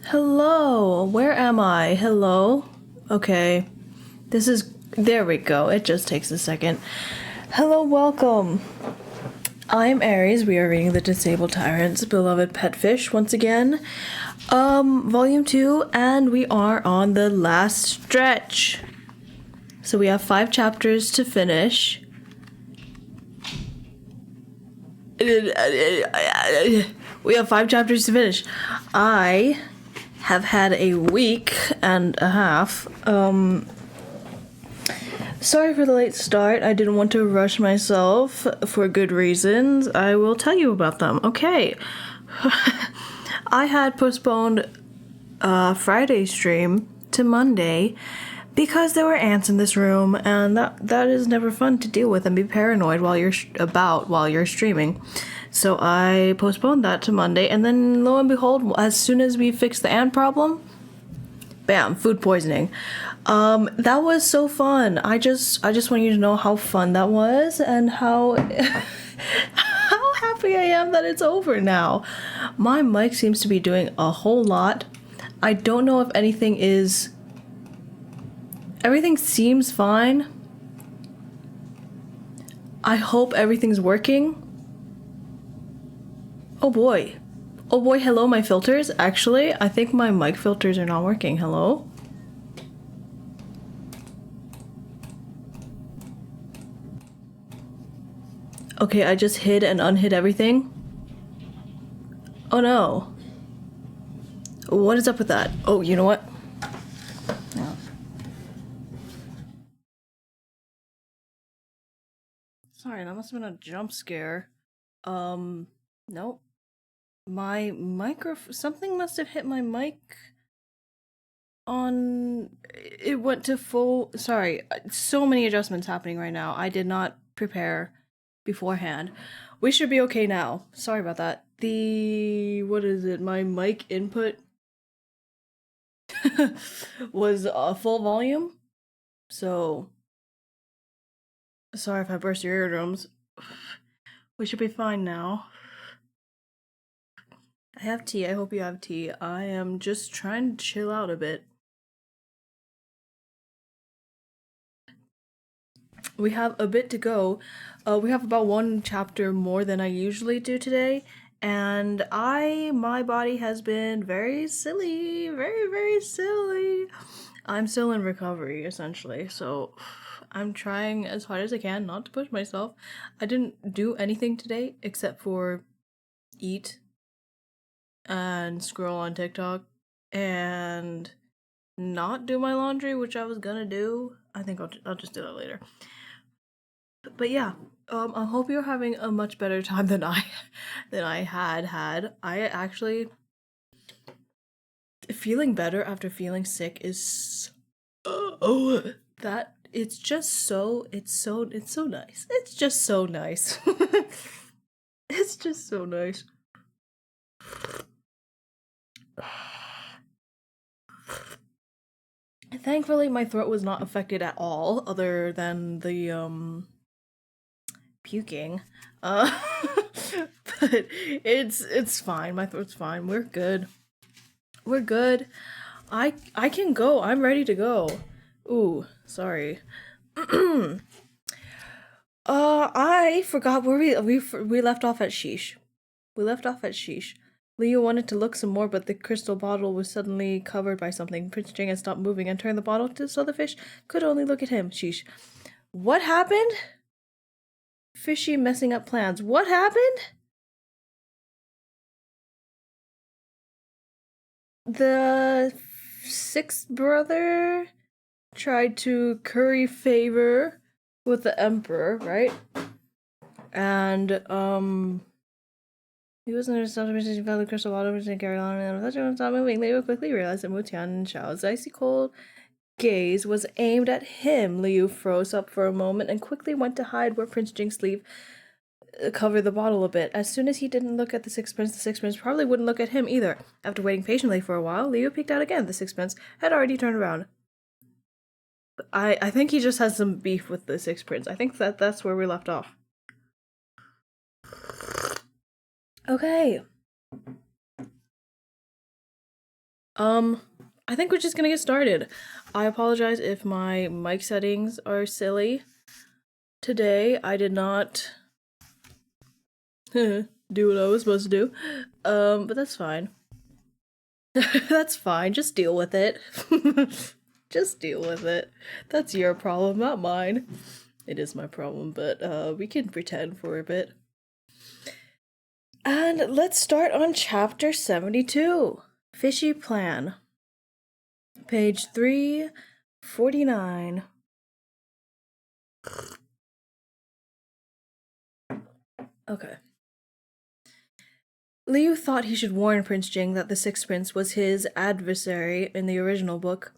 Hello, where am I? Hello? Okay, there we go, it just takes a second. Hello, welcome. I'm Aries, we are reading The Disabled Tyrant's Beloved Pet Fish once again. Volume 2, and we are on the last stretch. So we have 5 chapters to finish. We have 5 chapters to finish. I have had a week and a half. Sorry for the late start. I didn't want to rush myself for good reasons. I will tell you about them. Okay. I had postponed Friday stream to Monday because there were ants in this room, and that is never fun to deal with and be paranoid while you're streaming. So I postponed that to Monday, and then lo and behold, as soon as we fixed the ant problem, bam, food poisoning. That was so fun. I just want you to know how fun that was and how how happy I am that it's over now. My mic seems to be doing a whole lot. I don't know if everything seems fine. I hope everything's working. Oh boy, hello, my filters. Actually, I think my mic filters are not working. Hello? Okay, I just hid and unhid everything. Oh no. What is up with that? Oh, you know what? Sorry, that must have been a jump scare. Nope. My something must have hit my mic it went to full. Sorry, so many adjustments happening right now. I did not prepare beforehand. We should be okay now. Sorry about that. What is it? My mic input was full volume. So sorry if I burst your eardrums. We should be fine now. I have tea. I hope you have tea. I am just trying to chill out a bit. We have a bit to go. We have about 1 chapter more than I usually do today, and my body has been very silly, very, very silly. I'm still in recovery, essentially, so I'm trying as hard as I can not to push myself. I didn't do anything today except for eat and scroll on TikTok and not do my laundry, which I was gonna do. I think I'll just do that later. But yeah, I hope you're having a much better time than I had. I actually feeling better after feeling sick is that it's so nice. It's just so nice. It's just so nice. Thankfully, my throat was not affected at all, other than the puking. Uh, but it's fine. My throat's fine. We're good. We're good. I can go. I'm ready to go. Ooh, sorry. I forgot where we left off at Sheesh. We left off at Sheesh. Leo wanted to look some more, but the crystal bottle was suddenly covered by something. Prince Jing had stopped moving and turned the bottle so the fish could only look at him. Sheesh. What happened? Fishy messing up plans. What happened? The 6th brother tried to curry favor with the emperor, right? And he wasn't understanding the found the crystal bottle and carried on, and the touch stop moving. Liu quickly realized that Mu Tian and Xiao's icy cold gaze was aimed at him. Liu froze up for a moment and quickly went to hide where Prince Jing's sleeve covered the bottle a bit. As soon as he didn't look at the Sixth Prince probably wouldn't look at him either. After waiting patiently for a while, Liu peeked out again. The Sixth Prince had already turned around. I think he just has some beef with the Sixth Prince. I think that's where we left off. Okay. I think we're just gonna get started. I apologize if my mic settings are silly. Today, I did not do what I was supposed to do. But that's fine. That's fine, just deal with it. Just deal with it. That's your problem, not mine. It is my problem, but we can pretend for a bit. And let's start on chapter 72. Fishy Plan. Page 349. Okay. Liu thought he should warn Prince Jing that the Sixth Prince was his adversary in the original book.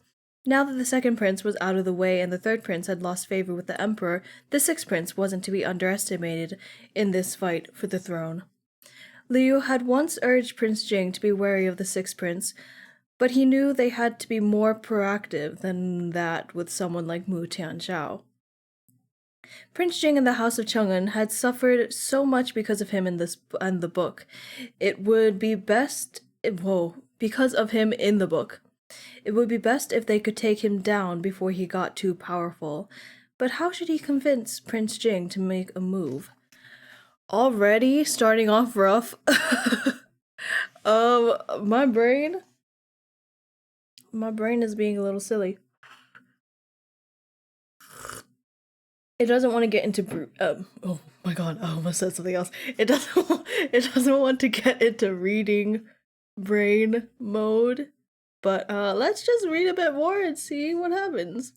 Now that the second prince was out of the way and the third prince had lost favor with the emperor, the sixth prince wasn't to be underestimated in this fight for the throne. Liu had once urged Prince Jing to be wary of the sixth prince, but he knew they had to be more proactive than that with someone like Mu Tianzhao. Prince Jing and the House of Cheng'en had suffered so much because of him in the book. It would be best, because of him in the book. It would be best if they could take him down before he got too powerful. But how should he convince Prince Jing to make a move? Already starting off rough. My brain is being a little silly. It doesn't want to get into oh my god, I almost said something else. It doesn't want to get into reading brain mode. But let's just read a bit more and see what happens.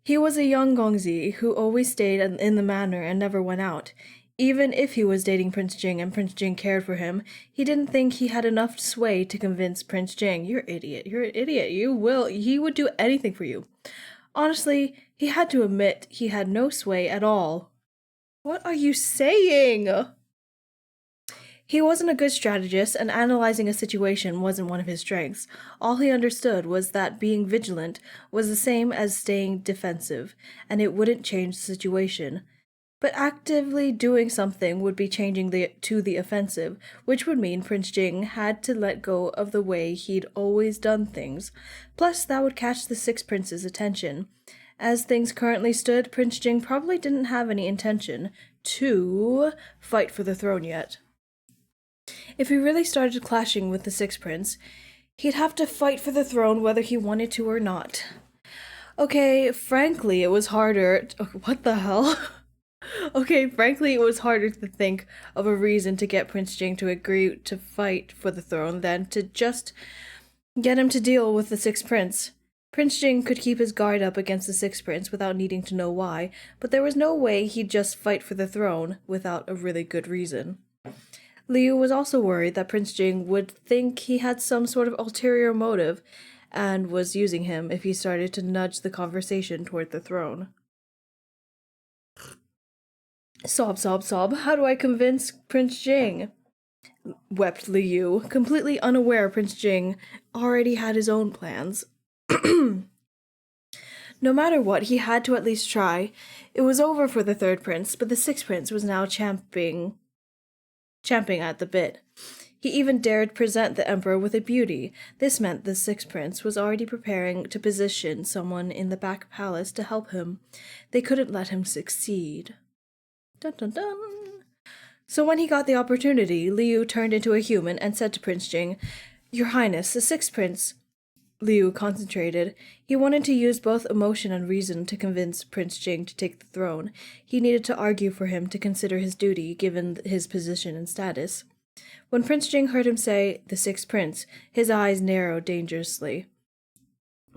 He was a young Gongzi who always stayed in the manor and never went out. Even if he was dating Prince Jing and Prince Jing cared for him, he didn't think he had enough sway to convince Prince Jing. You're an idiot. He would do anything for you. Honestly, he had to admit he had no sway at all. What are you saying? He wasn't a good strategist, and analyzing a situation wasn't one of his strengths. All he understood was that being vigilant was the same as staying defensive, and it wouldn't change the situation. But actively doing something would be changing to the offensive, which would mean Prince Jing had to let go of the way he'd always done things. Plus, that would catch the Six Princes' attention. As things currently stood, Prince Jing probably didn't have any intention to fight for the throne yet. If he really started clashing with the Sixth Prince, he'd have to fight for the throne whether he wanted to or not. Okay, frankly, it was harder. What the hell? Okay, frankly, it was harder to think of a reason to get Prince Jing to agree to fight for the throne than to just get him to deal with the Sixth Prince. Prince Jing could keep his guard up against the Sixth Prince without needing to know why, but there was no way he'd just fight for the throne without a really good reason. Liu was also worried that Prince Jing would think he had some sort of ulterior motive and was using him if he started to nudge the conversation toward the throne. Sob, sob, sob. How do I convince Prince Jing? Wept Liu, completely unaware Prince Jing already had his own plans. No matter what, he had to at least try. It was over for the third prince, but the sixth prince was now champing at the bit. He even dared present the emperor with a beauty. This meant the sixth prince was already preparing to position someone in the back palace to help him. They couldn't let him succeed. Dun dun dun. So when he got the opportunity, Liu turned into a human and said to Prince Jing, "Your Highness, the sixth prince." Liu concentrated. He wanted to use both emotion and reason to convince Prince Jing to take the throne. He needed to argue for him to consider his duty, given his position and status. When Prince Jing heard him say, "the sixth prince," his eyes narrowed dangerously.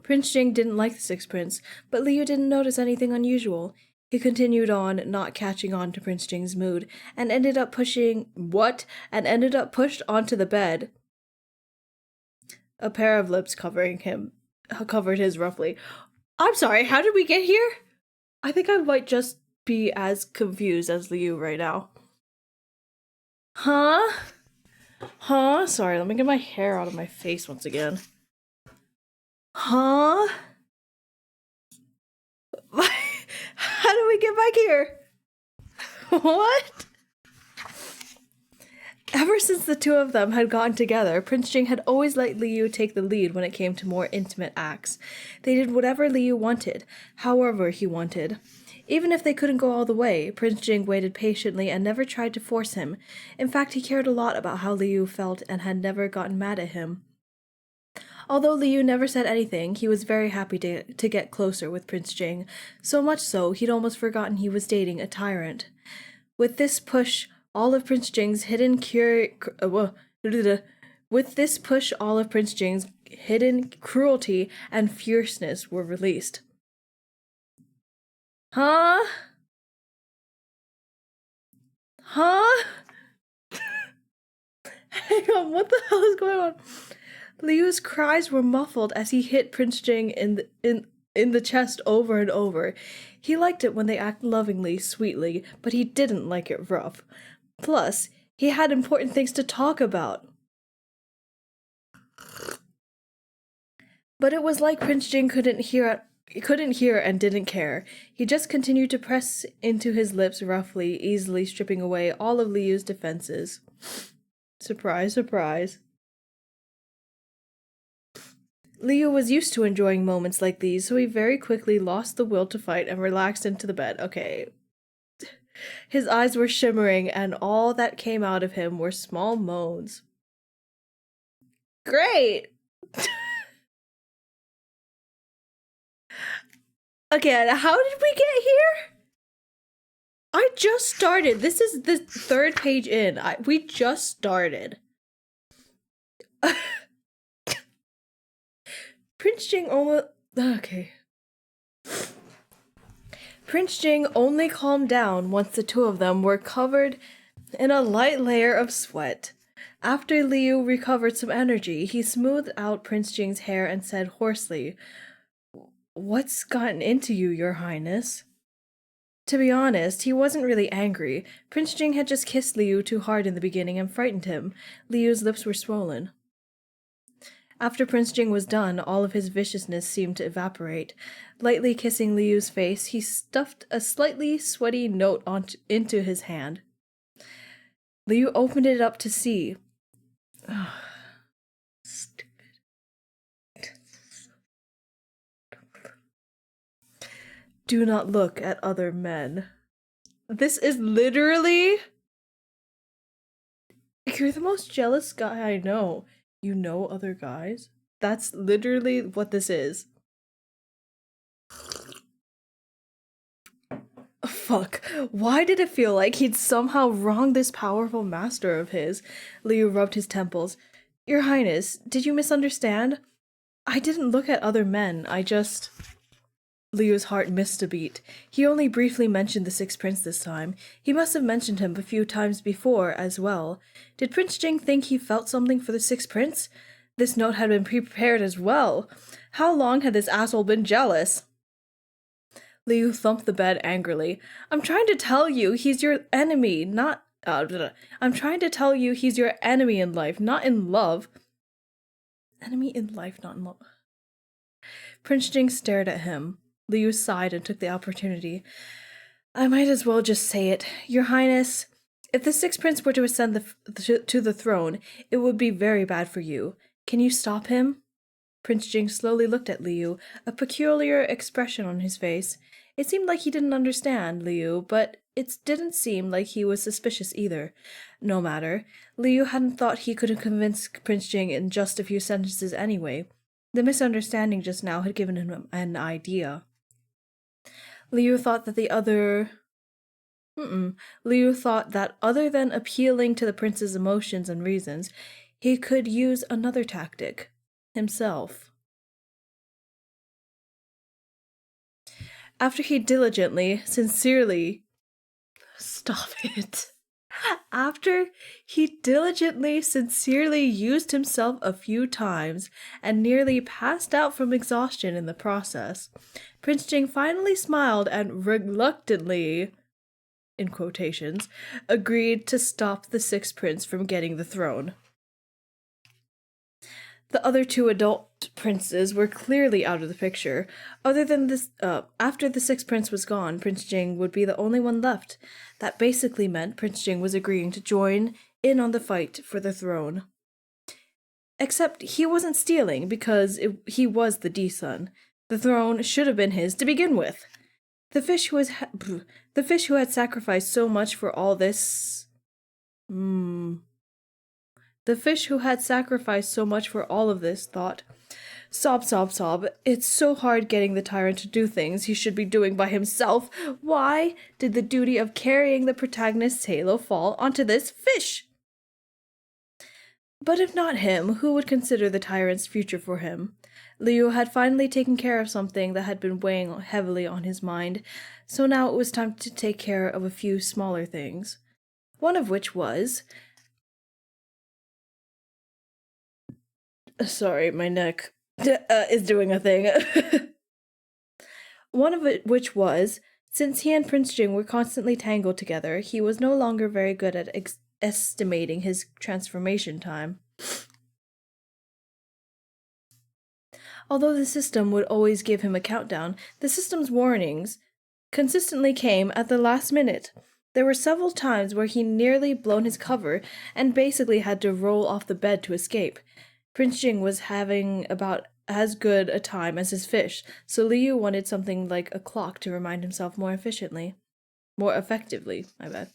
Prince Jing didn't like the sixth prince, but Liu didn't notice anything unusual. He continued on, not catching on to Prince Jing's mood, and ended up pushed onto the bed. A pair of lips covered his roughly. I'm sorry, how did we get here? I think I might just be as confused as Liu right now. Huh? Sorry, let me get my hair out of my face once again. Huh? How do we get back here? What? Ever since the two of them had gotten together, Prince Jing had always let Liu take the lead when it came to more intimate acts. They did whatever Liu wanted, however he wanted. Even if they couldn't go all the way, Prince Jing waited patiently and never tried to force him. In fact, he cared a lot about how Liu felt and had never gotten mad at him. Although Liu never said anything, he was very happy to get closer with Prince Jing, so much so he'd almost forgotten he was dating a tyrant. With this push, all of Prince Jing's hidden cruelty and fierceness were released. Huh? Hang on, what the hell is going on? Liu's cries were muffled as he hit Prince Jing in the chest over and over. He liked it when they acted lovingly, sweetly, but he didn't like it rough. Plus, he had important things to talk about. But it was like Prince Jing couldn't hear and didn't care. He just continued to press into his lips roughly, easily stripping away all of Liu's defenses. Surprise, surprise. Liu was used to enjoying moments like these, so he very quickly lost the will to fight and relaxed into the bed. Okay. His eyes were shimmering, and all that came out of him were small moans. Great! Again, how did we get here? I just started. This is the third page in. We just started. Prince Jing almost... Okay. Prince Jing only calmed down once the two of them were covered in a light layer of sweat. After Liu recovered some energy, he smoothed out Prince Jing's hair and said hoarsely, "What's gotten into you, Your Highness?" To be honest, he wasn't really angry. Prince Jing had just kissed Liu too hard in the beginning and frightened him. Liu's lips were swollen. After Prince Jing was done, all of his viciousness seemed to evaporate. Lightly kissing Liu's face, he stuffed a slightly sweaty note into his hand. Liu opened it up to see. Stupid. Do not look at other men. This is literally... You're the most jealous guy I know. You know other guys? That's literally what this is. Fuck. Why did it feel like he'd somehow wronged this powerful master of his? Liu rubbed his temples. Your Highness, did you misunderstand? I didn't look at other men, I just... Liu's heart missed a beat. He only briefly mentioned the Sixth Prince this time. He must have mentioned him a few times before as well. Did Prince Jing think he felt something for the Sixth Prince? This note had been prepared as well. How long had this asshole been jealous? Liu thumped the bed angrily. I'm trying to tell you he's your enemy, not... I'm trying to tell you he's your enemy in life, not in love. Enemy in life, not in love. Prince Jing stared at him. Liu sighed and took the opportunity. I might as well just say it. Your Highness, if the Sixth Prince were to ascend to the throne, it would be very bad for you. Can you stop him? Prince Jing slowly looked at Liu, a peculiar expression on his face. It seemed like he didn't understand Liu, but it didn't seem like he was suspicious either. No matter. Liu hadn't thought he could have convinced Prince Jing in just a few sentences anyway. The misunderstanding just now had given him an idea. Liu thought that other than appealing to the prince's emotions and reasons, he could use another tactic. Himself. After he sincerely used himself a few times and nearly passed out from exhaustion in the process, Prince Jing finally smiled and reluctantly, in quotations, agreed to stop the Sixth Prince from getting the throne. The other two adult princes were clearly out of the picture. Other than this, after the Sixth Prince was gone, Prince Jing would be the only one left. That basically meant Prince Jing was agreeing to join in on the fight for the throne. Except he wasn't stealing because he was the D-Son. The throne should have been his to begin with. The fish who the fish who had sacrificed so much for all this. The fish who had sacrificed so much for all of this thought, sob, sob, sob. It's so hard getting the tyrant to do things he should be doing by himself. Why did the duty of carrying the protagonist's halo fall onto this fish? But if not him, who would consider the tyrant's future for him? Liu had finally taken care of something that had been weighing heavily on his mind, so now it was time to take care of a few smaller things. One of which was... Sorry, my neck is doing a thing. One of which was, since he and Prince Jing were constantly tangled together, he was no longer very good at estimating his transformation time. Although the system would always give him a countdown, the system's warnings consistently came at the last minute. There were several times where he nearly blown his cover and basically had to roll off the bed to escape. Prince Jing was having about as good a time as his fish, so Liu wanted something like a clock to remind himself more effectively, I bet.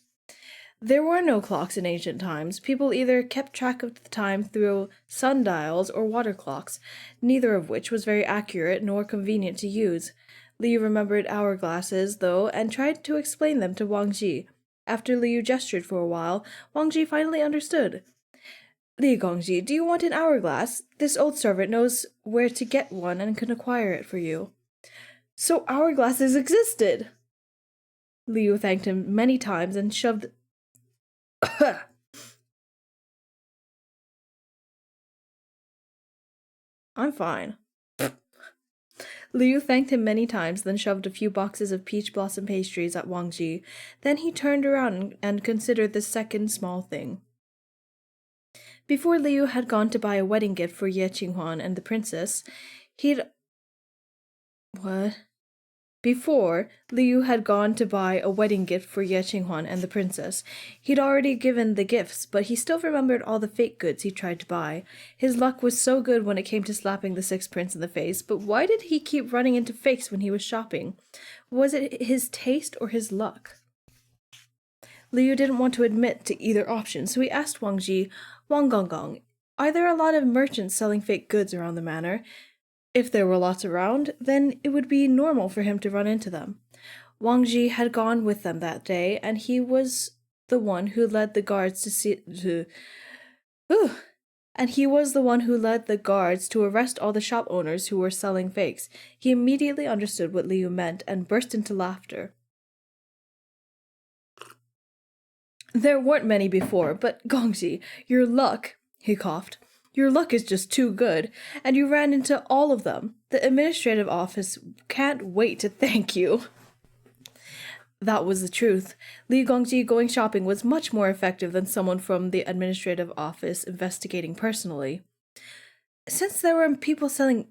There were no clocks in ancient times. People either kept track of the time through sundials or water clocks, neither of which was very accurate nor convenient to use. Liu remembered hourglasses, though, and tried to explain them to Wang Ji. After Liu gestured for a while, Wang Ji finally understood. Li Gongji, do you want an hourglass? This old servant knows where to get one and can acquire it for you. So hourglasses existed! Liu thanked him many times and shoved... I'm fine. Liu thanked him many times, then shoved a few boxes of peach blossom pastries at Wang Ji. Then he turned around and considered the second small thing. Before Liu had gone to buy a wedding gift for Ye Qinghuan and the princess, Before Liu had gone to buy a wedding gift for Ye Qinghuan and the princess, he'd already given the gifts, but he still remembered all the fake goods he tried to buy. His luck was so good when it came to slapping the sixth prince in the face, but why did he keep running into fakes when he was shopping? Was it his taste or his luck? Liu didn't want to admit to either option, so he asked Wang Ji, Wang Gonggong, are there a lot of merchants selling fake goods around the manor? If there were lots around, then it would be normal for him to run into them. Wang Ji had gone with them that day, and he was the one who led the guards to arrest all the shop owners who were selling fakes. He immediately understood what Liu meant and burst into laughter. There weren't many before, but Gongji, your luck, he coughed. Your luck is just too good, and you ran into all of them. The administrative office can't wait to thank you. That was the truth. Li Gongji going shopping was much more effective than someone from the administrative office investigating personally. Since there were people selling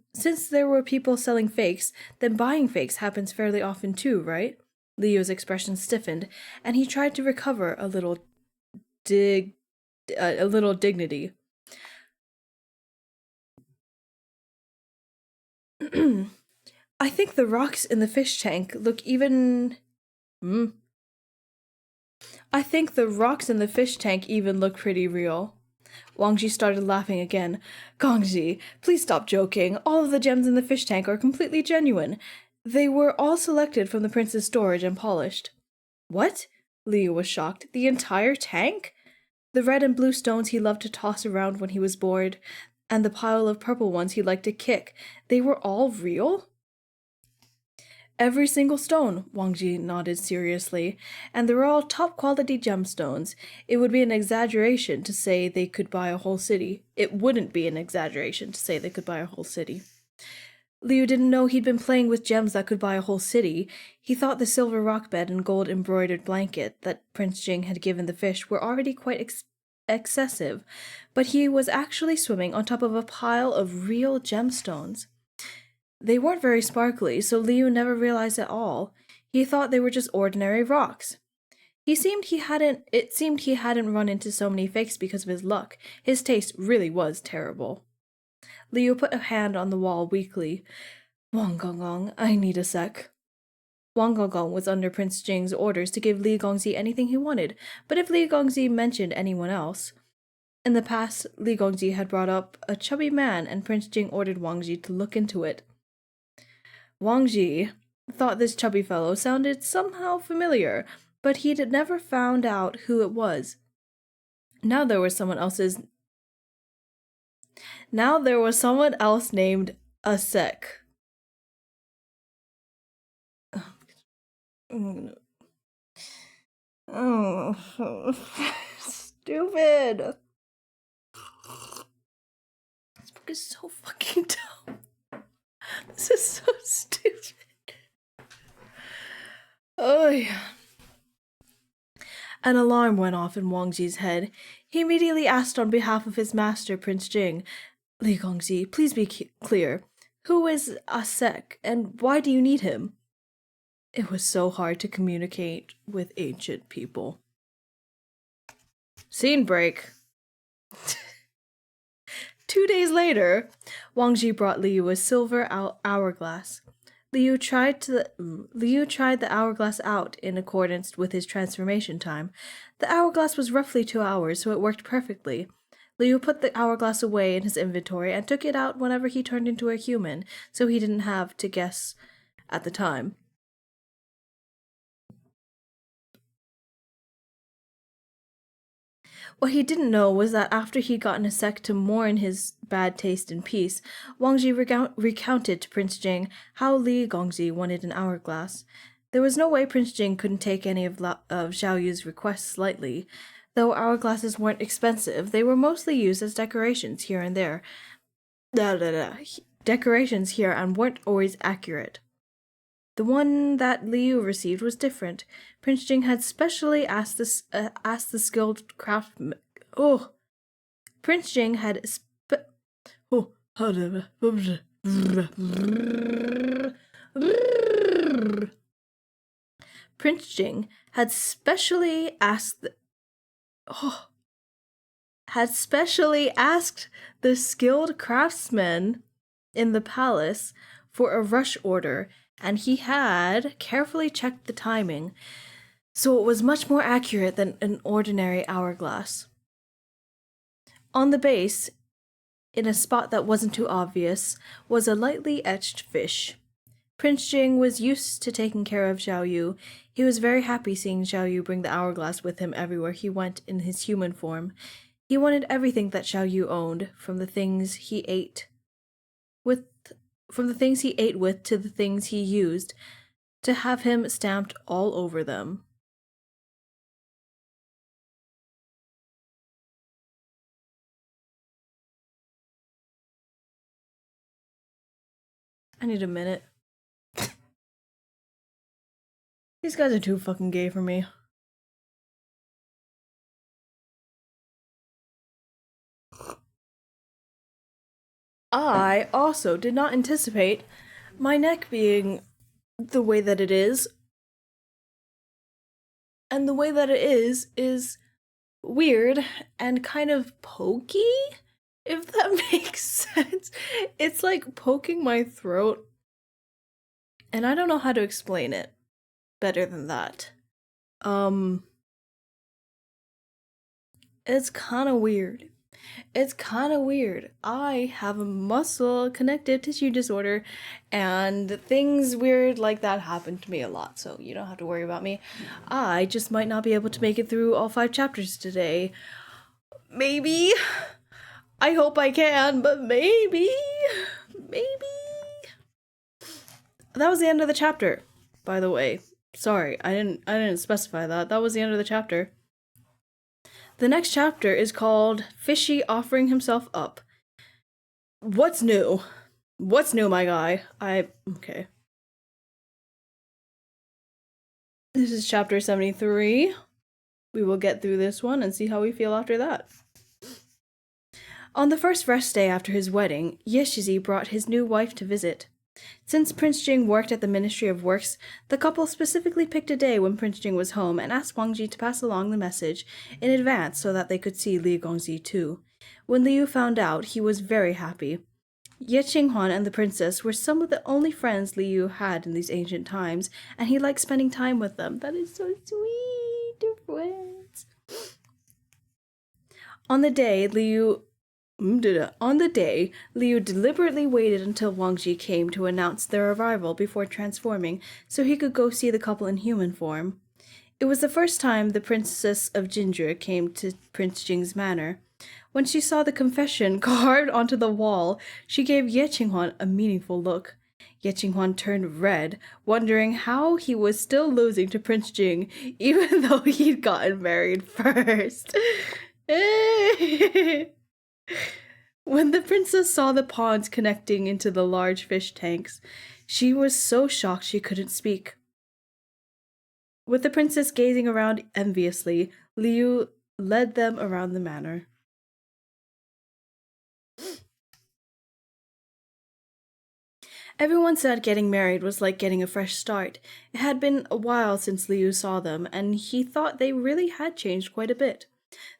fakes, then buying fakes happens fairly often too, right? Leo's expression stiffened, and he tried to recover a little dignity. I think the rocks in the fish tank look even... I think the rocks in the fish tank even look pretty real. Wang Ji started laughing again. Gongji, please stop joking. All of the gems in the fish tank are completely genuine. They were all selected from the prince's storage and polished. What? Liu was shocked. The entire tank? The red and blue stones he loved to toss around when he was bored, and the pile of purple ones he liked to kick, they were all real? Every single stone, Wang Ji nodded seriously, and they were all top-quality gemstones. It would be an exaggeration to say they could buy a whole city. It wouldn't be an exaggeration to say they could buy a whole city. Liu didn't know he'd been playing with gems that could buy a whole city. He thought the silver rock bed and gold-embroidered blanket that Prince Jing had given the fish were already quite excessive, but he was actually swimming on top of a pile of real gemstones. They weren't very sparkly, so Liu never realized at all. He thought they were just ordinary rocks. It seemed he hadn't run into so many fakes because of his luck. His taste really was terrible. Liu put a hand on the wall weakly. Wang Gongong, I need a sec. Wang Gongong was under Prince Jing's orders to give Li Gongzi anything he wanted, but if Li Gongzi mentioned anyone else... In the past, Li Gongzi had brought up a chubby man, and Prince Jing ordered Wang Ji to look into it. Wang Ji thought this chubby fellow sounded somehow familiar, but he'd never found out who it was. Now there was someone else named Asek. Oh, stupid. This book is so fucking dumb. This is so stupid. Oh, yeah. An alarm went off in Wang Ji's head. He immediately asked on behalf of his master, Prince Jing, Li Gongzi, please be clear. Who is Asek, and why do you need him? It was so hard to communicate with ancient people. Scene break. 2 days later, Wang Ji brought Liu a silver hourglass. Liu tried the hourglass out in accordance with his transformation time. The hourglass was roughly 2 hours, so it worked perfectly. Liu put the hourglass away in his inventory and took it out whenever he turned into a human, so he didn't have to guess at the time. What he didn't know was that after he'd gotten a sec to mourn his bad taste in peace, Wang Ji recounted to Prince Jing how Li Gongzi wanted an hourglass. There was no way Prince Jing couldn't take any of Xiao Yu's requests lightly. Though hourglasses weren't expensive, they were mostly used as decorations here and there. Decorations here and weren't always accurate. The one that Liu received was different. Prince Jing had specially asked the skilled craftsman. Prince Jing had Prince Jing had specially asked the skilled craftsman in the palace for a rush order, and he had carefully checked the timing, so it was much more accurate than an ordinary hourglass. On the base, in a spot that wasn't too obvious, was a lightly etched fish. Prince Jing was used to taking care of Xiao Yu. He was very happy seeing Xiao Yu bring the hourglass with him everywhere he went in his human form. He wanted everything that Xiao Yu owned, from the things he ate with to the things he used, to have him stamped all over them. I need a minute. These guys are too fucking gay for me. I also did not anticipate my neck being the way that it is. And the way that it is weird and kind of pokey, if that makes sense. It's like poking my throat. And I don't know how to explain it better than that. It's kind of weird. I have a muscle connective tissue disorder, and things weird like that happen to me a lot, so you don't have to worry about me. I just might not be able to make it through all 5 chapters today. Maybe. I hope I can, but maybe. That was the end of the chapter, by the way. Sorry, I didn't specify that. That was the end of the chapter. The next chapter is called Fishy Offering Himself Up. What's new? What's new, my guy? Okay. This is chapter 73. We will get through this one and see how we feel after that. On the first rest day after his wedding, Yeshizi brought his new wife to visit. Since Prince Jing worked at the Ministry of Works, the couple specifically picked a day when Prince Jing was home and asked Wang Ji to pass along the message in advance so that they could see Li Gongzi too. When Liu found out, he was very happy. Ye Qinghuan and the princess were some of the only friends Liu had in these ancient times, and he liked spending time with them. That is so sweet, dear friends. On the day, Liu deliberately waited until Wang Ji came to announce their arrival before transforming so he could go see the couple in human form. It was the first time the Princess of Jinzhi came to Prince Jing's manor. When she saw the confession carved onto the wall, she gave Ye Qinghuan a meaningful look. Ye Qinghuan turned red, wondering how he was still losing to Prince Jing, even though he'd gotten married first. When the princess saw the ponds connecting into the large fish tanks, she was so shocked she couldn't speak. With the princess gazing around enviously, Liu led them around the manor. Everyone said getting married was like getting a fresh start. It had been a while since Liu saw them, and he thought they really had changed quite a bit.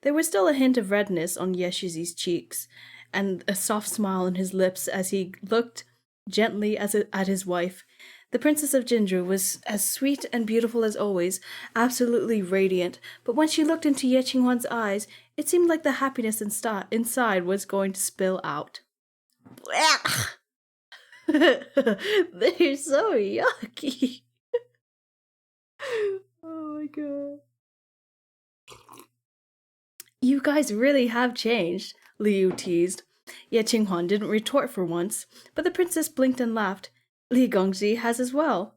There was still a hint of redness on Yeshizi's cheeks, and a soft smile on his lips as he looked gently at his wife. The Princess of Jinzhi was as sweet and beautiful as always, absolutely radiant, but when she looked into Ye Qinghuan's eyes, it seemed like the happiness inside was going to spill out. They're so yucky. Oh my god. You guys really have changed, Liu teased. Ye Qinghuan didn't retort for once, but the princess blinked and laughed. Li Gongzi has as well.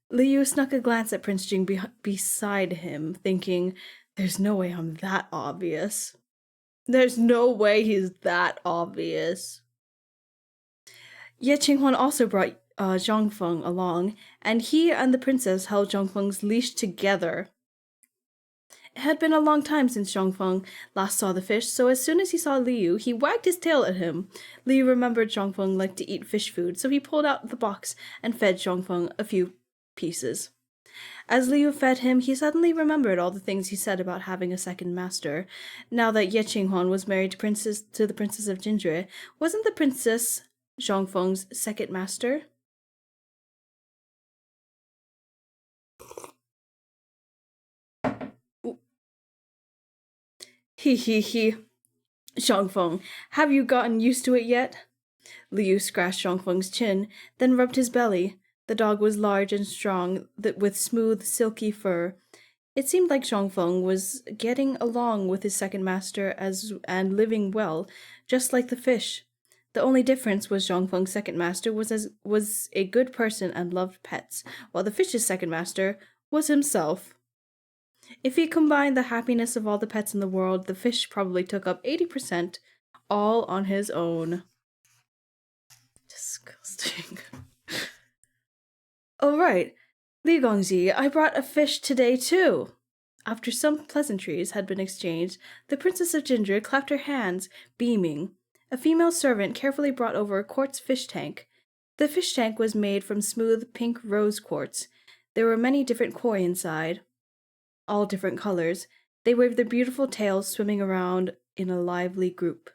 Liu snuck a glance at Prince Jing beside him, thinking, there's no way I'm that obvious. There's no way he's that obvious. Ye Qinghuan also brought Zhongfeng along, and he and the princess held Zhongfeng's leash together. It had been a long time since Zhongfeng last saw the fish, so as soon as he saw Liu, he wagged his tail at him. Liu remembered Zhongfeng liked to eat fish food, so he pulled out the box and fed Zhongfeng a few pieces. As Liu fed him, he suddenly remembered all the things he said about having a second master. Now that Ye Qinghuan was married to the Princess of Jinzhi, wasn't the princess Zhongfeng's second master? He. Zhongfeng, have you gotten used to it yet? Liu scratched Zhongfeng's chin, then rubbed his belly. The dog was large and strong, with smooth, silky fur. It seemed like Zhongfeng was getting along with his second master and living well, just like the fish. The only difference was Zhongfeng's second master was a good person and loved pets, while the fish's second master was himself. If he combined the happiness of all the pets in the world, the fish probably took up 80%, all on his own. Disgusting. Oh, right. Li Gongzi, I brought a fish today, too. After some pleasantries had been exchanged, the Princess of Jinzhi clapped her hands, beaming. A female servant carefully brought over a quartz fish tank. The fish tank was made from smooth pink rose quartz. There were many different koi inside, all different colors. They waved their beautiful tails, swimming around in a lively group.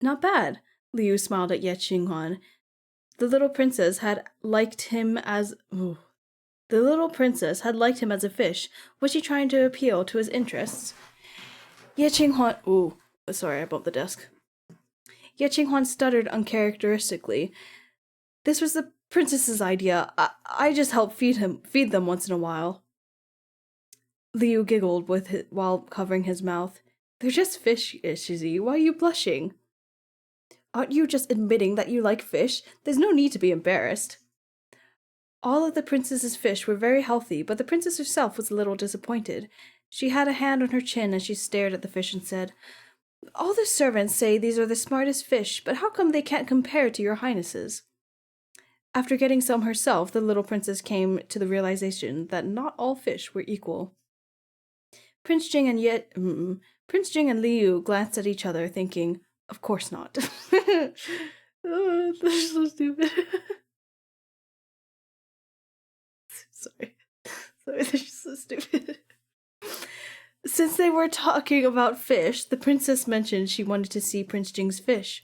Not bad, Liu smiled at Ye Qinghuan. The little princess had liked him as a fish. Was she trying to appeal to his interests? Ye Qinghuan. Sorry, I bumped the desk. Ye Qinghuan stuttered uncharacteristically. This was the princess's idea. I just help feed them once in a while. Liu giggled while covering his mouth. They're just fish, Shizi. Why are you blushing? Aren't you just admitting that you like fish? There's no need to be embarrassed. All of the princess's fish were very healthy, but the princess herself was a little disappointed. She had a hand on her chin as she stared at the fish and said, all the servants say these are the smartest fish, but how come they can't compare to your highnesses? After getting some herself, the little princess came to the realization that not all fish were equal. Prince Jing and Liu glanced at each other, thinking, of course not. Oh, that's so stupid. Sorry. Sorry, they're just so stupid. Since they were talking about fish, the princess mentioned she wanted to see Prince Jing's fish.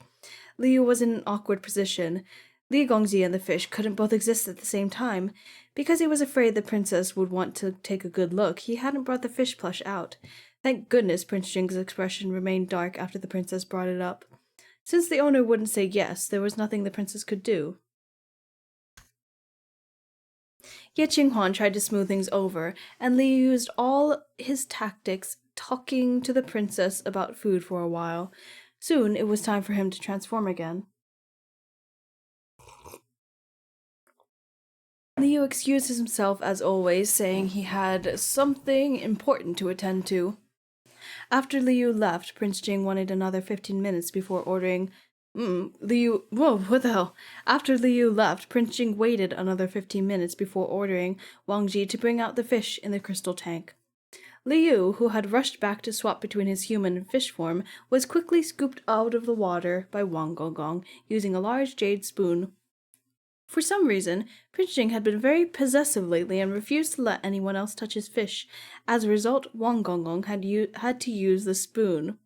Liu was in an awkward position. Li Gongji and the fish couldn't both exist at the same time. Because he was afraid the princess would want to take a good look, he hadn't brought the fish plush out. Thank goodness Prince Jing's expression remained dark after the princess brought it up. Since the owner wouldn't say yes, there was nothing the princess could do. Ye Qinghuan tried to smooth things over, and Li used all his tactics, talking to the princess about food for a while. Soon it was time for him to transform again. Liu excused himself as always, saying he had something important to attend to. After Liu left, Prince Jing wanted another 15 minutes before ordering. Whoa, what the hell? After Liu left, Prince Jing waited another 15 minutes before ordering Wang Ji to bring out the fish in the crystal tank. Liu, who had rushed back to swap between his human and fish form, was quickly scooped out of the water by Wang Gongong using a large jade spoon. For some reason, Prince Jing had been very possessive lately and refused to let anyone else touch his fish. As a result, Wang Gongong had to use the spoon.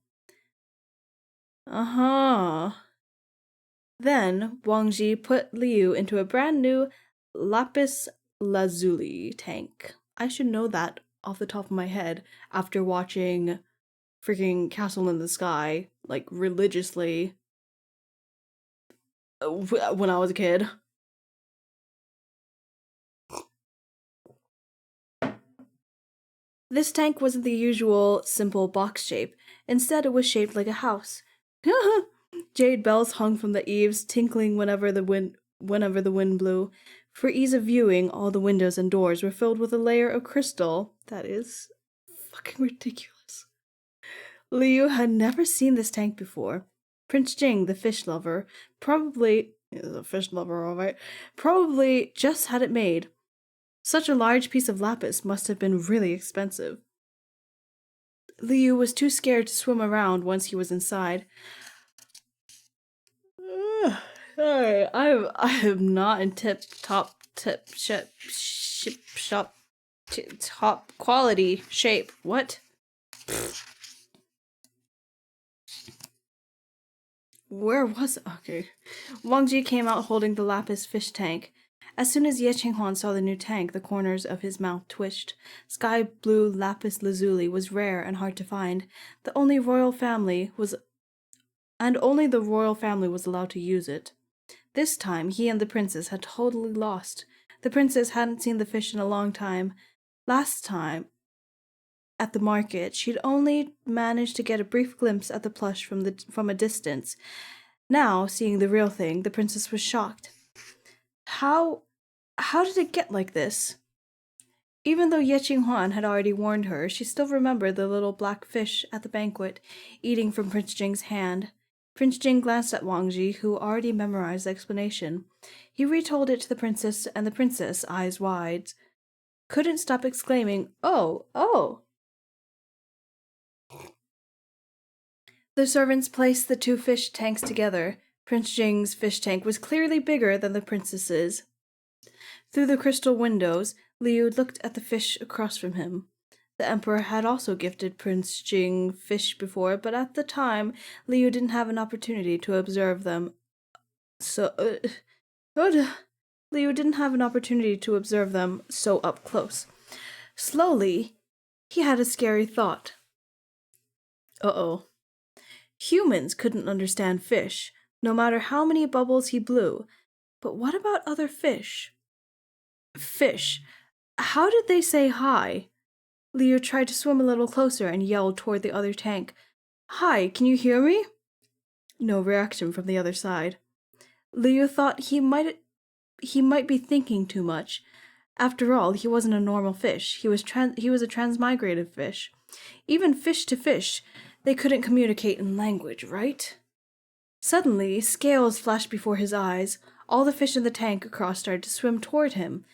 Then Wang Ji put Liu into a brand new lapis lazuli tank. I should know that off the top of my head after watching freaking Castle in the Sky, like, religiously when I was a kid. This tank wasn't the usual simple box shape. Instead, it was shaped like a house. Jade bells hung from the eaves, tinkling whenever the wind blew. For ease of viewing, all the windows and doors were filled with a layer of crystal. That is fucking ridiculous. Liu had never seen this tank before. Prince Jing, the fish lover, probably just had it made. Such a large piece of lapis must have been really expensive. Liu was too scared to swim around once he was inside. Sorry, I am not in top quality shape. What? Where was it? Okay. Wang Ji came out holding the lapis fish tank. As soon as Ye Qinghuan saw the new tank, the corners of his mouth twitched. Sky blue lapis lazuli was rare and hard to find. Only the royal family was allowed to use it. This time, he and the princess had totally lost. The princess hadn't seen the fish in a long time. Last time, at the market, she'd only managed to get a brief glimpse at the plush from a distance. Now, seeing the real thing, the princess was shocked. How did it get like this? Even though Ye Qinghuan had already warned her, she still remembered the little black fish at the banquet, eating from Prince Jing's hand. Prince Jing glanced at Wang Ji, who already memorized the explanation. He retold it to the princess, and the princess, eyes wide, couldn't stop exclaiming, "Oh, oh!" The servants placed the two fish tanks together. Prince Jing's fish tank was clearly bigger than the princess's. Through the crystal windows, Liu looked at the fish across from him. The emperor had also gifted Prince Jing fish before, but at the time, Liu didn't have an opportunity to observe them. Liu didn't have an opportunity to observe them so up close. Slowly, he had a scary thought. Uh-oh. Humans couldn't understand fish, no matter how many bubbles he blew. But what about other fish? Fish. How did they say hi? Liu tried to swim a little closer and yelled toward the other tank. "Hi, can you hear me?" No reaction from the other side. Liu thought he might be thinking too much. After all, he wasn't a normal fish. He was a transmigrative fish. Even fish to fish, they couldn't communicate in language, right? Suddenly, scales flashed before his eyes. All the fish in the tank across started to swim toward him.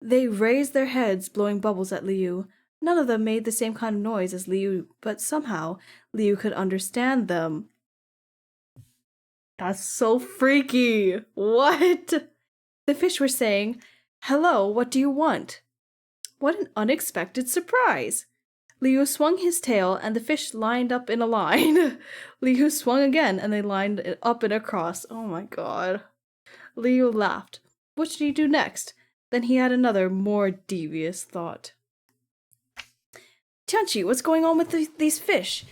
They raised their heads, blowing bubbles at Liu. None of them made the same kind of noise as Liu, but somehow Liu could understand them. That's so freaky. What? The fish were saying, "Hello, what do you want?" What an unexpected surprise! Liu swung his tail, and the fish lined up in a line. Liu swung again, and they lined up in a cross. Oh my god. Liu laughed. What should he do next? Then he had another, more devious thought. Tianqi, what's going on with these fish?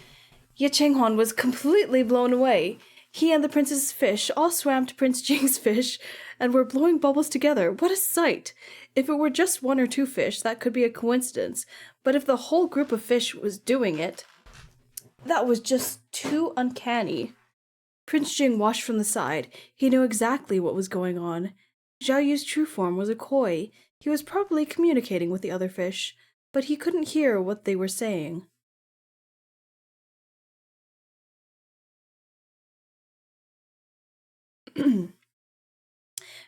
Ye Chenghuan was completely blown away. He and the prince's fish all swam to Prince Jing's fish and were blowing bubbles together. What a sight! If it were just one or two fish, that could be a coincidence. But if the whole group of fish was doing it, that was just too uncanny. Prince Jing watched from the side. He knew exactly what was going on. Zhao Yu's true form was a koi. He was probably communicating with the other fish, but he couldn't hear what they were saying.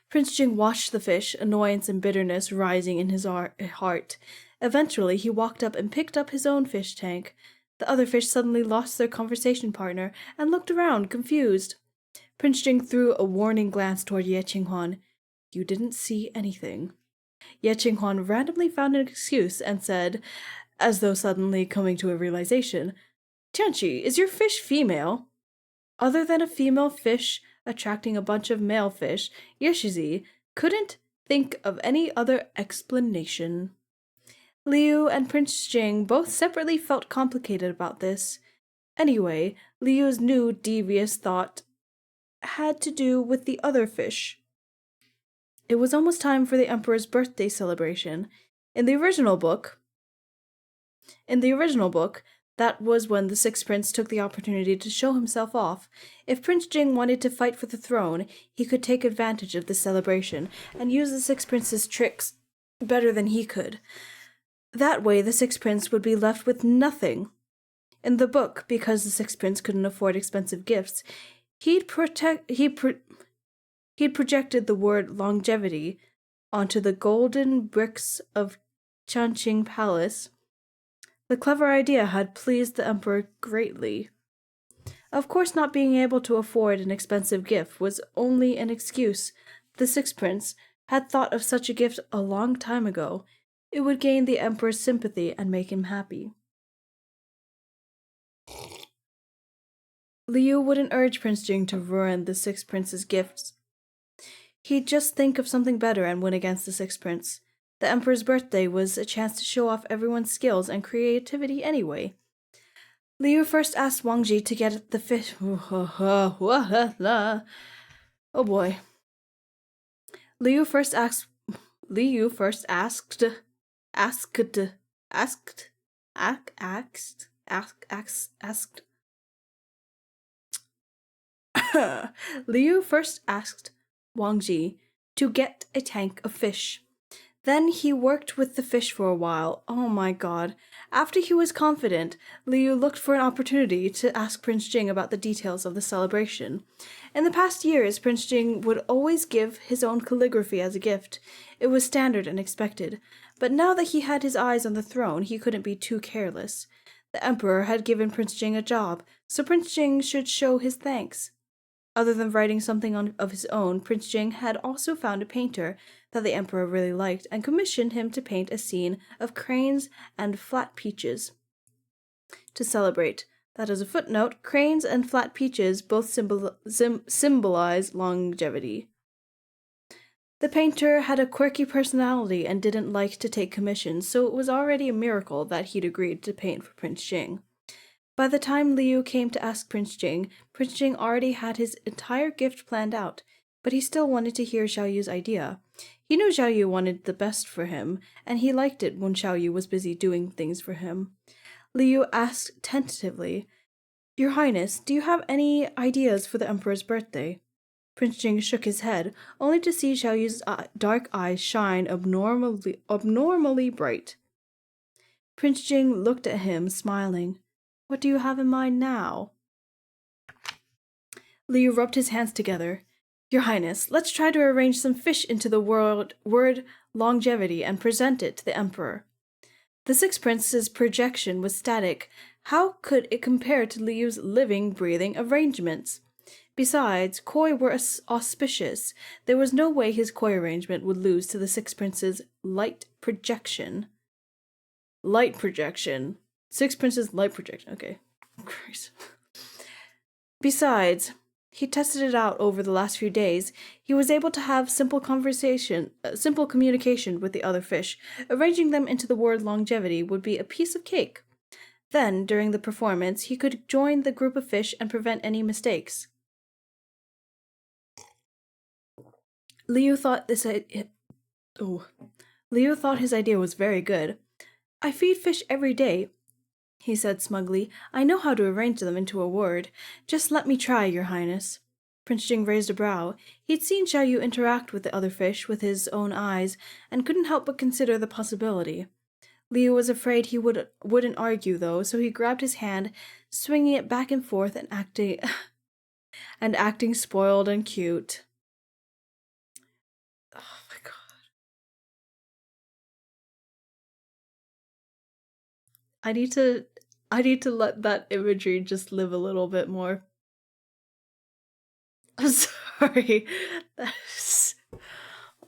Prince Jing watched the fish, annoyance and bitterness rising in his heart. Eventually, he walked up and picked up his own fish tank. The other fish suddenly lost their conversation partner and looked around, confused. Prince Jing threw a warning glance toward Ye Qinghuan. You didn't see anything. Ye Qinghuan randomly found an excuse and said, as though suddenly coming to a realization, Tianqi, is your fish female? Other than a female fish attracting a bunch of male fish, Yeshizi couldn't think of any other explanation. Liu and Prince Jing both separately felt complicated about this. Anyway, Liu's new devious thought had to do with the other fish. It was almost time for the Emperor's birthday celebration. In the original book, that was when the Sixth Prince took the opportunity to show himself off. If Prince Jing wanted to fight for the throne, he could take advantage of the celebration and use the Sixth Prince's tricks better than he could. That way, the Sixth Prince would be left with nothing. In the book, because the Sixth Prince couldn't afford expensive gifts, he'd projected the word longevity onto the golden bricks of Changqing Palace. The clever idea had pleased the Emperor greatly. Of course, not being able to afford an expensive gift was only an excuse. The Sixth Prince had thought of such a gift a long time ago. It would gain the Emperor's sympathy and make him happy. Liu wouldn't urge Prince Jing to ruin the Sixth Prince's gifts. He'd just think of something better and win against the Sixth Prince. The Emperor's birthday was a chance to show off everyone's skills and creativity anyway. Liu first asked Wang Ji to get the fish. Oh boy. Liu first asked. Liu first asked Wang Ji to get a tank of fish. Then he worked with the fish for a while. Oh my god. After he was confident, Liu looked for an opportunity to ask Prince Jing about the details of the celebration. In the past years, Prince Jing would always give his own calligraphy as a gift. It was standard and expected. But now that he had his eyes on the throne, he couldn't be too careless. The Emperor had given Prince Jing a job, so Prince Jing should show his thanks. Other than writing something of his own, Prince Jing had also found a painter that the Emperor really liked and commissioned him to paint a scene of cranes and flat peaches. To celebrate, that is a footnote, cranes and flat peaches both symbolize longevity. The painter had a quirky personality and didn't like to take commissions, so it was already a miracle that he'd agreed to paint for Prince Jing. By the time Liu came to ask Prince Jing already had his entire gift planned out, but he still wanted to hear Zhao Yu's idea. He knew Zhao Yu wanted the best for him, and he liked it when Zhao Yu was busy doing things for him. Liu asked tentatively, Your Highness, do you have any ideas for the Emperor's birthday? Prince Jing shook his head, only to see Zhao Yu's dark eyes shine abnormally bright. Prince Jing looked at him, smiling. What do you have in mind now? Liu rubbed his hands together. Your Highness, let's try to arrange some fish into the word longevity and present it to the Emperor. The Sixth Prince's projection was static. How could it compare to Liu's living, breathing arrangements? Besides, koi were auspicious. There was no way his koi arrangement would lose to the Six Princes' light projection. Light projection. Six Princes light projection. Okay. Christ. Besides, he tested it out over the last few days. He was able to have simple communication with the other fish. Arranging them into the word longevity would be a piece of cake. Then, during the performance, he could join the group of fish and prevent any mistakes. Liu thought his idea was very good. I feed fish every day, he said smugly. I know how to arrange them into a word. Just let me try, Your Highness. Prince Jing raised a brow. He'd seen Xiao Yu interact with the other fish with his own eyes, and couldn't help but consider the possibility. Liu was afraid he wouldn't argue, though, so he grabbed his hand, swinging it back and forth and acting spoiled and cute. Oh my god. I need to let that imagery just live a little bit more. I'm sorry. That's...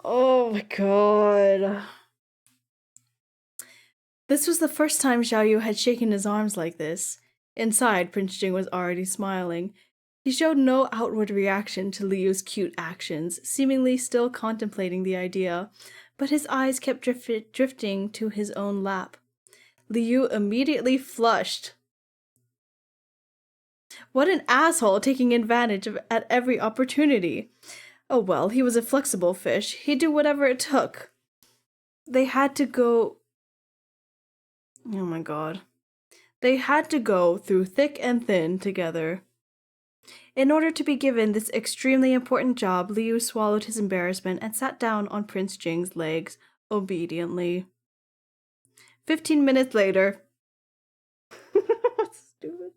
Oh my god. This was the first time Xiao Yu had shaken his arms like this. Inside, Prince Jing was already smiling. He showed no outward reaction to Liu's cute actions, seemingly still contemplating the idea, but his eyes kept drifting to his own lap. Liu immediately flushed. What an asshole, taking advantage at every opportunity. Oh well, he was a flexible fish. He'd do whatever it took. They had to go... Oh my god. They had to go through thick and thin together. In order to be given this extremely important job, Liu swallowed his embarrassment and sat down on Prince Jing's legs, obediently. 15 minutes later... Stupid.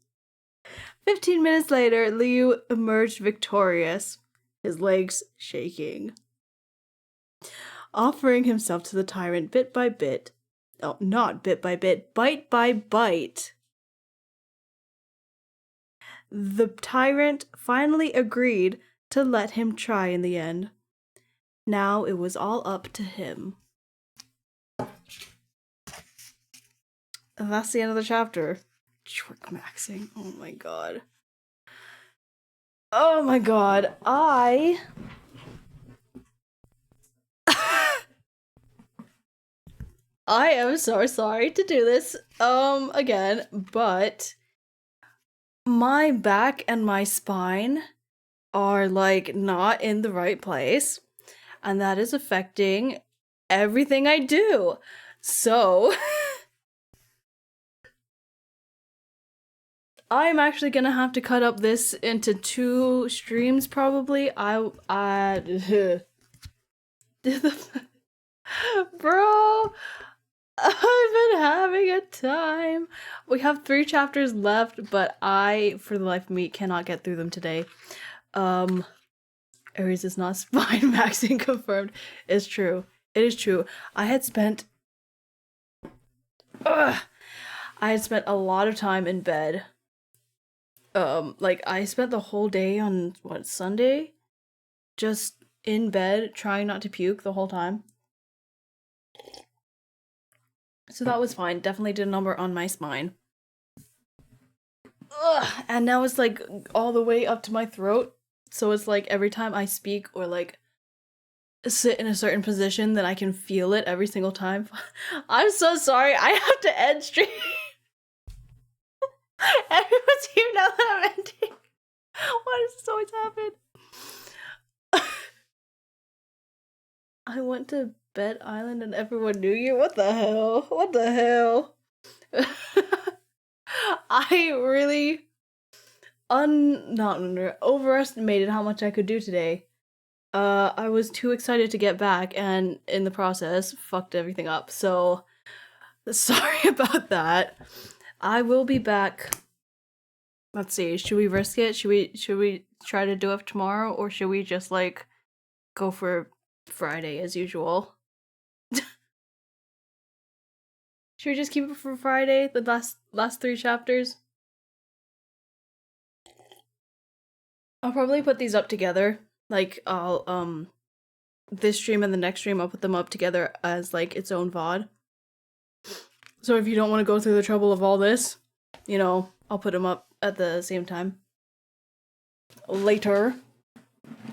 15 minutes later, Liu emerged victorious, his legs shaking. Offering himself to the tyrant bit by bit. Oh, not bit by bit, bite by bite. The tyrant finally agreed to let him try in the end. Now it was all up to him. And that's the end of the chapter. Trick maxing. Oh my god. Oh my god. I am so sorry to do this again, but my back and my spine are like not in the right place, and that is affecting everything I do. So I'm actually gonna have to cut up this into 2 streams probably. Bro, I've been having a time. We have 3 chapters left, but I, for the life of me, cannot get through them today. Aries is not spine maxing confirmed. It's true. It is true. I had spent a lot of time in bed. Like I spent the whole day on Sunday? Just in bed, trying not to puke the whole time. So that was fine. Definitely did a number on my spine. Ugh, and now it's like all the way up to my throat. So it's like every time I speak or like sit in a certain position, then I can feel it every single time. I'm so sorry. I have to end stream. Everyone's here now that I'm ending. Why does this always happen? I went to Bed Island and everyone knew you? What the hell? What the hell? I really overestimated how much I could do today. I was too excited to get back and in the process fucked everything up. So sorry about that. I will be back. Let's see. Should we risk it? Should we try to do it tomorrow, or should we just like go for Friday as usual? Should we just keep it for Friday? The last 3 chapters? I'll probably put these up together. Like, I'll, this stream and the next stream, I'll put them up together as, like, its own VOD. So if you don't want to go through the trouble of all this, you know, I'll put them up at the same time. Later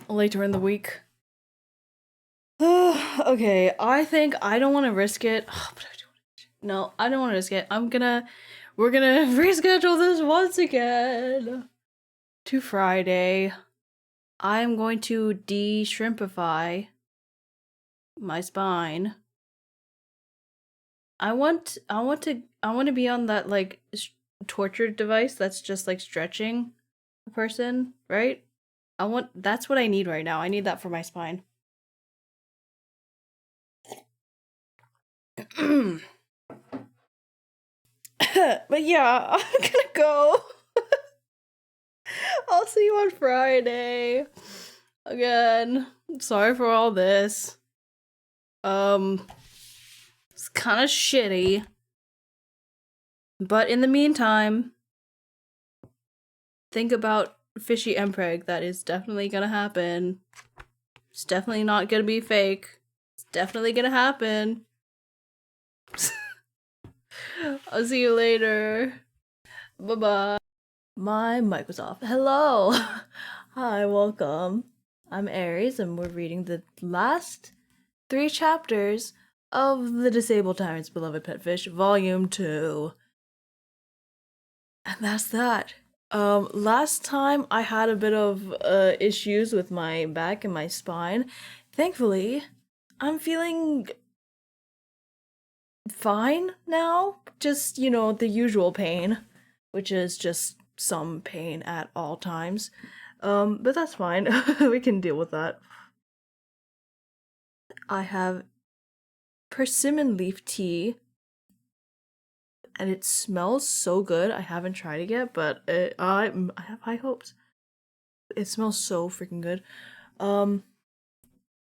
in the week. Okay, I think I don't want to risk it. No, I don't want to risk it. We're gonna reschedule this once again to Friday. I'm going to de-shrimpify my spine. I want to be on that, like, torture device that's just, like, stretching a person, right? That's what I need right now. I need that for my spine. But yeah, I'm gonna go. I'll see you on Friday. Again, sorry for all this. It's kind of shitty. But in the meantime, think about fishy MPREG. That is definitely gonna happen. It's definitely not gonna be fake. It's definitely gonna happen. I'll see you later. Bye-bye. My mic was off. Hello! Hi, welcome. I'm Aries, and we're reading the last 3 chapters of The Disabled Tyrant's Beloved Pet Fish, Volume 2. And that's that. Last time I had a bit of issues with my back and my spine. Thankfully, I'm feeling fine now. Just, you know, the usual pain, which is just some pain at all times. But that's fine. We can deal with that. I have persimmon leaf tea, and it smells so good. I haven't tried it yet, but I have high hopes. It smells so freaking good.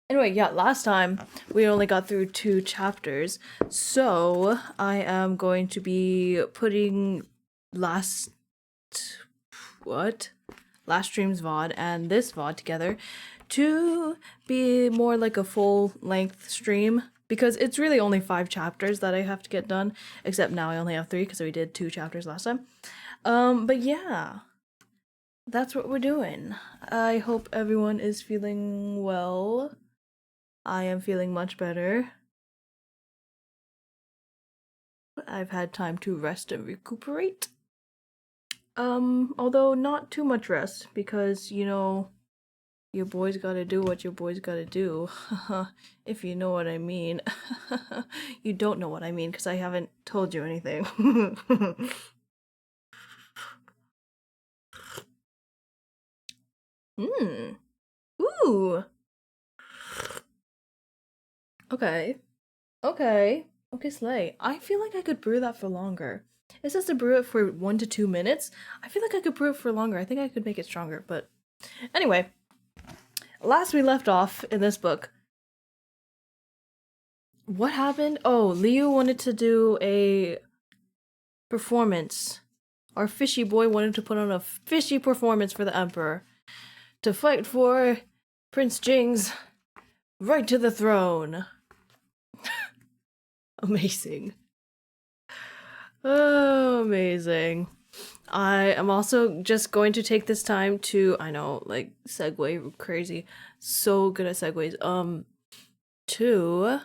Anyway, yeah, last time we only got through 2 chapters, so I am going to be putting last stream's VOD and this VOD together to be more like a full-length stream, because it's really only 5 chapters that I have to get done, except now I only have 3 because we did 2 chapters last time. But yeah, that's what we're doing. I hope everyone is feeling well. I am feeling much better. I've had time to rest and recuperate. Although not too much rest, because, you know, your boy's gotta do what your boy's gotta do. If you know what I mean. You don't know what I mean, because I haven't told you anything. Ooh. Okay. Okay, slay. I feel like I could brew that for longer. It says to brew it for 1 to 2 minutes. I feel like I could brew it for longer. I think I could make it stronger, but anyway. Last we left off in this book. What happened? Oh, Liu wanted to do a performance. Our fishy boy wanted to put on a fishy performance for the Emperor. To fight for Prince Jing's right to the throne. Amazing. Oh, amazing. I am also just going to take this time to, I know, like, segue crazy. So good at segues. To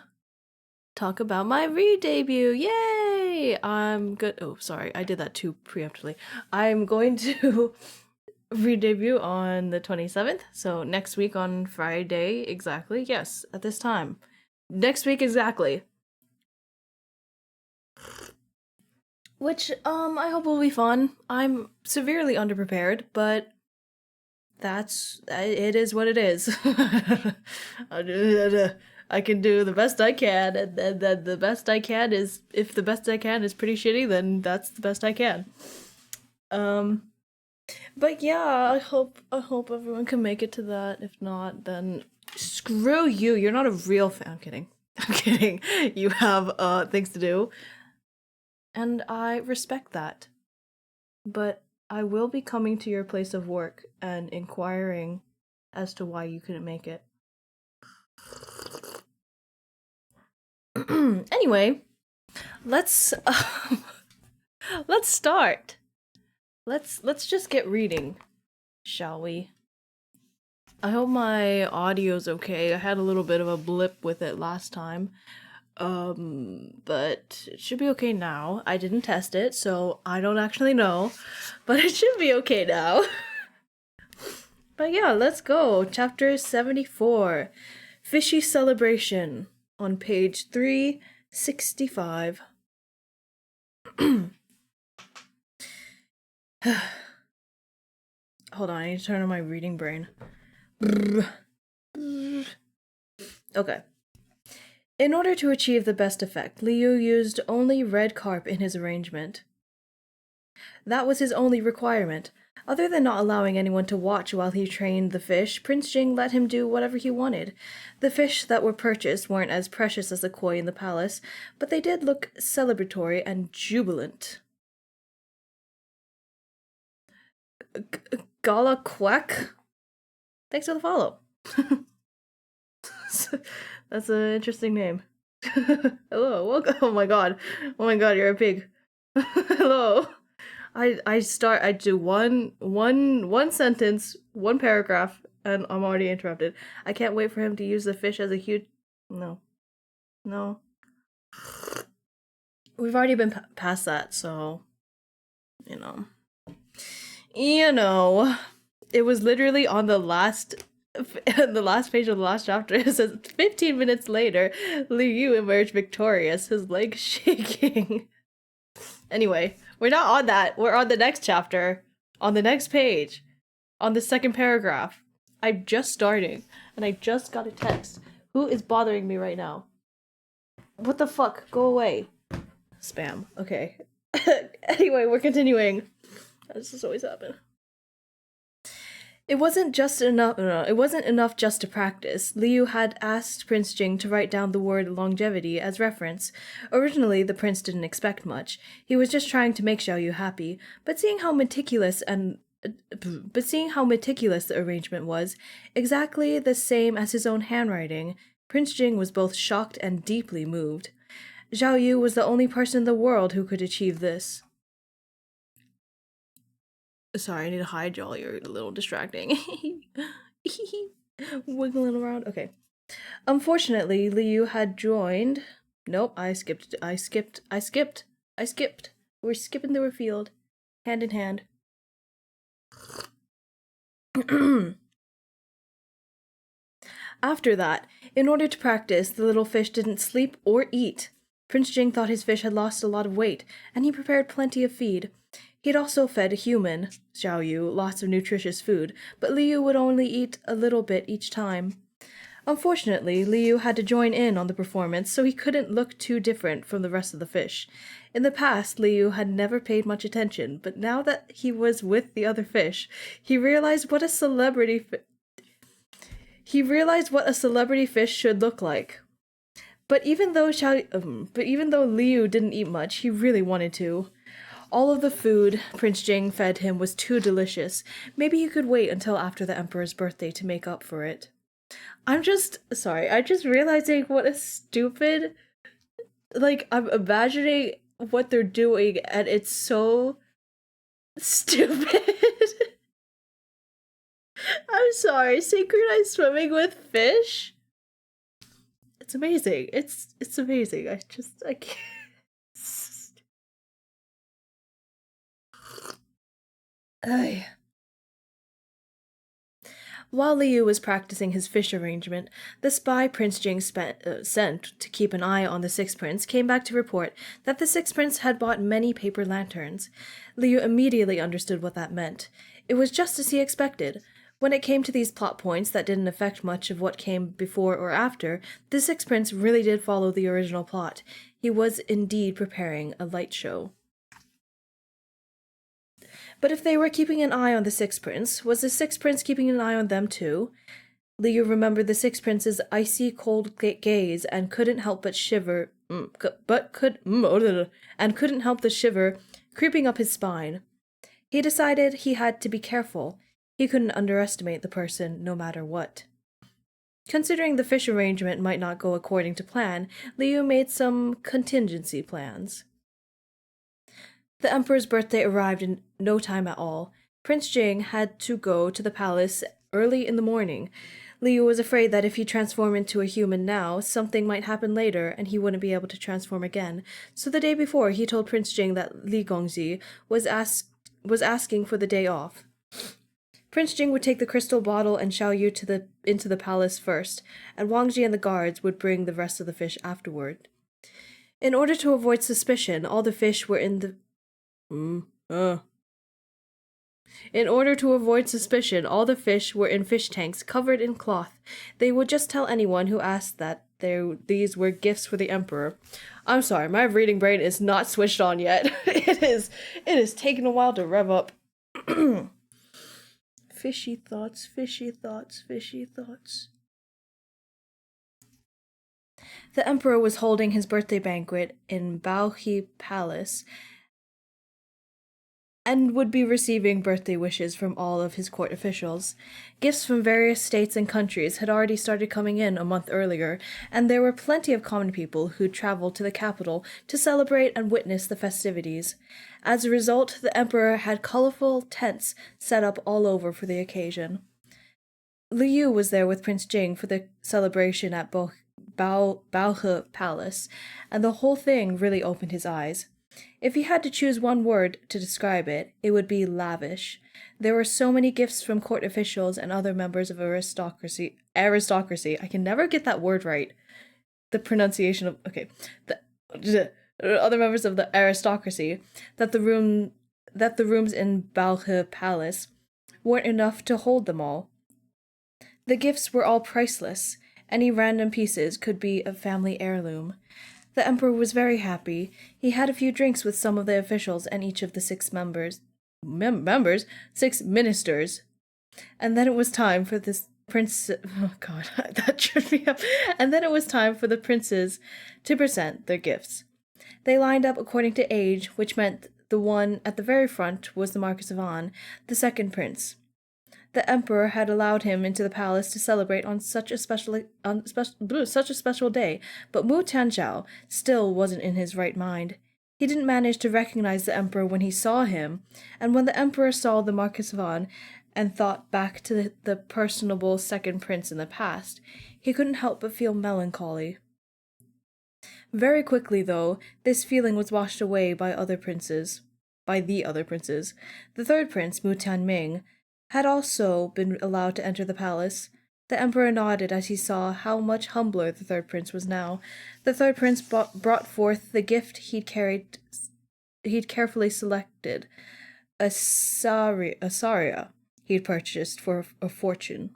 talk about my re-debut. Yay! I'm good. Oh, sorry. I did that too preemptively. I'm going to re-debut on the 27th. So next week on Friday, exactly. Yes, at this time. Next week, exactly. Which, I hope will be fun. I'm severely underprepared, but it is what it is. I can do the best I can, and then the best I can is, if the best I can is pretty shitty, then that's the best I can. But yeah, I hope everyone can make it to that. If not, then screw you. You're not a real fan. I'm kidding. I'm kidding. You have things to do. And I respect that. But I will be coming to your place of work and inquiring as to why you couldn't make it. Anyway, let's start. Let's just get reading, shall we? I hope my audio's okay. I had a little bit of a blip with it last time. But it should be okay now. I didn't test it, so I don't actually know, but it should be okay now. But yeah, let's go. Chapter 74. Fishy Celebration on page 365. Hold on, I need to turn on my reading brain. Okay. In order to achieve the best effect, Liu used only red carp in his arrangement. That was his only requirement. Other than not allowing anyone to watch while he trained the fish, Prince Jing let him do whatever he wanted. The fish that were purchased weren't as precious as the koi in the palace, but they did look celebratory and jubilant. Gala Quack? Thanks for the follow. That's an interesting name. Hello, welcome. Oh my god, you're a pig. Hello. I do one sentence, one paragraph, and I'm already interrupted. I can't wait for him to use the fish as a huge. No. We've already been past that, so you know. It was literally on the last page of the last chapter. It says 15 minutes later, Liu emerged victorious, his legs shaking. Anyway, we're not on that. We're on the next chapter, on the next page, on the second paragraph. I'm just starting, and I just got a text. Who is bothering me right now? What the fuck? Go away. Spam. Okay. Anyway, we're continuing. This has always happened. It wasn't enough just to practice. Liu had asked Prince Jing to write down the word longevity as reference. Originally, the prince didn't expect much. He was just trying to make Xiaoyu happy, but seeing how meticulous the arrangement was, exactly the same as his own handwriting, Prince Jing was both shocked and deeply moved. Xiaoyu was the only person in the world who could achieve this. Sorry, I need to hide y'all. You're a little distracting. Wiggling around. Okay. Unfortunately, Liu had joined. Nope, I skipped. We're skipping through a field. Hand in hand. After that, in order to practice, the little fish didn't sleep or eat. Prince Jing thought his fish had lost a lot of weight, and he prepared plenty of feed. He'd also fed a human, Xiaoyu, lots of nutritious food, but Liu would only eat a little bit each time. Unfortunately, Liu had to join in on the performance, so he couldn't look too different from the rest of the fish. In the past, Liu had never paid much attention, but now that he was with the other fish, he realized what a celebrity fish should look like. But even though Liu didn't eat much, he really wanted to. All of the food Prince Jing fed him was too delicious. Maybe he could wait until after the Emperor's birthday to make up for it. I'm just realizing what a stupid... I'm imagining what they're doing, and it's so stupid. I'm sorry, synchronized swimming with fish? It's amazing. It's amazing. I can't... Ay. While Liu was practicing his fish arrangement, the spy Prince Jing sent to keep an eye on the Sixth Prince came back to report that the Sixth Prince had bought many paper lanterns. Liu immediately understood what that meant. It was just as he expected. When it came to these plot points that didn't affect much of what came before or after, the Sixth Prince really did follow the original plot. He was indeed preparing a light show. But if they were keeping an eye on the Sixth Prince, was the Sixth Prince keeping an eye on them too? Liu remembered the Sixth Prince's icy cold gaze and couldn't help but shiver, couldn't help the shiver creeping up his spine. He decided he had to be careful. He couldn't underestimate the person, no matter what. Considering the fish arrangement might not go according to plan, Liu made some contingency plans. The emperor's birthday arrived in no time at all. Prince Jing had to go to the palace early in the morning. Liu was afraid that if he transformed into a human now, something might happen later and he wouldn't be able to transform again. So the day before, he told Prince Jing that Li Gongzi was asking for the day off. Prince Jing would take the crystal bottle and Xiao Yu into the palace first, and Wang Ji and the guards would bring the rest of the fish afterward. In order to avoid suspicion, all the fish were in the In order to avoid suspicion, all the fish were in fish tanks covered in cloth. They would just tell anyone who asked that these were gifts for the emperor. I'm sorry, my reading brain is not switched on yet. It is taking a while to rev up. Fishy thoughts, fishy thoughts, fishy thoughts. The emperor was holding his birthday banquet in Baohe Palace and would be receiving birthday wishes from all of his court officials. Gifts from various states and countries had already started coming in a month earlier, and there were plenty of common people who traveled to the capital to celebrate and witness the festivities. As a result, the emperor had colorful tents set up all over for the occasion. Liu was there with Prince Jing for the celebration at Baohe Palace, and the whole thing really opened his eyes. If he had to choose one word to describe it, it would be lavish. There were so many gifts from court officials and other members of aristocracy. I can never get that word right. The pronunciation of the other members of the aristocracy that the rooms in Baohe Palace weren't enough to hold them all. The gifts were all priceless. Any random pieces could be a family heirloom. The emperor was very happy. He had a few drinks with some of the officials and each of the six ministers. And then it was time for And then it was time for the princes to present their gifts. They lined up according to age, which meant the one at the very front was the Marquis of An, the second prince. The emperor had allowed him into the palace to celebrate on such a special day, but Mu Tianzhao still wasn't in his right mind. He didn't manage to recognize the emperor when he saw him, and when the emperor saw the Marquis of An and thought back to the personable second prince in the past, he couldn't help but feel melancholy. Very quickly, though, this feeling was washed away by the other princes. The third prince, Mu Tianming, had also been allowed to enter the palace. The emperor nodded as he saw how much humbler the third prince was now. The third prince brought forth the gift he'd carefully selected, a saria he'd purchased for a fortune.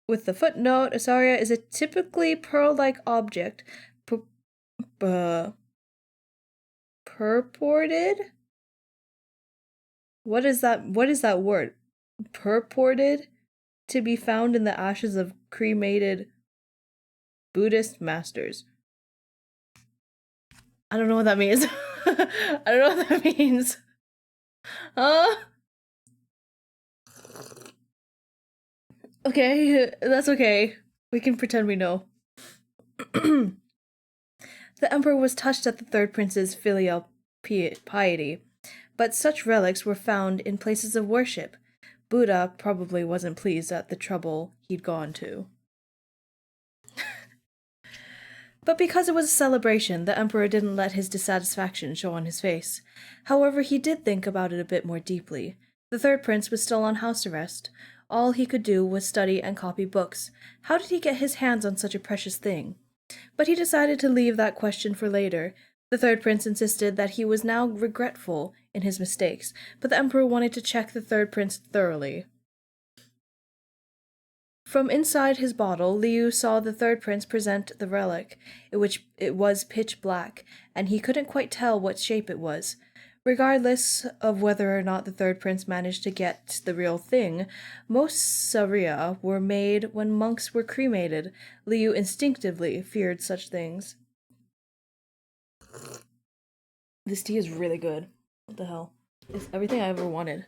With the footnote, a saria is a typically pearl-like object, purported? What is that word? Purported to be found in the ashes of cremated Buddhist masters. I don't know what that means. I don't know what that means. Okay, that's okay. We can pretend we know. The emperor was touched at the third prince's filial piety, but such relics were found in places of worship. Buddha probably wasn't pleased at the trouble he'd gone to. But because it was a celebration, the emperor didn't let his dissatisfaction show on his face. However, he did think about it a bit more deeply. The third prince was still on house arrest. All he could do was study and copy books. How did he get his hands on such a precious thing? But he decided to leave that question for later. The third prince insisted that he was now regretful in his mistakes, but the emperor wanted to check the third prince thoroughly. From inside his bottle, Liu saw the third prince present the relic, which it was pitch black, and he couldn't quite tell what shape it was. Regardless of whether or not the third prince managed to get the real thing, most saria were made when monks were cremated. Liu instinctively feared such things. This tea is really good. What the hell? It's everything I ever wanted.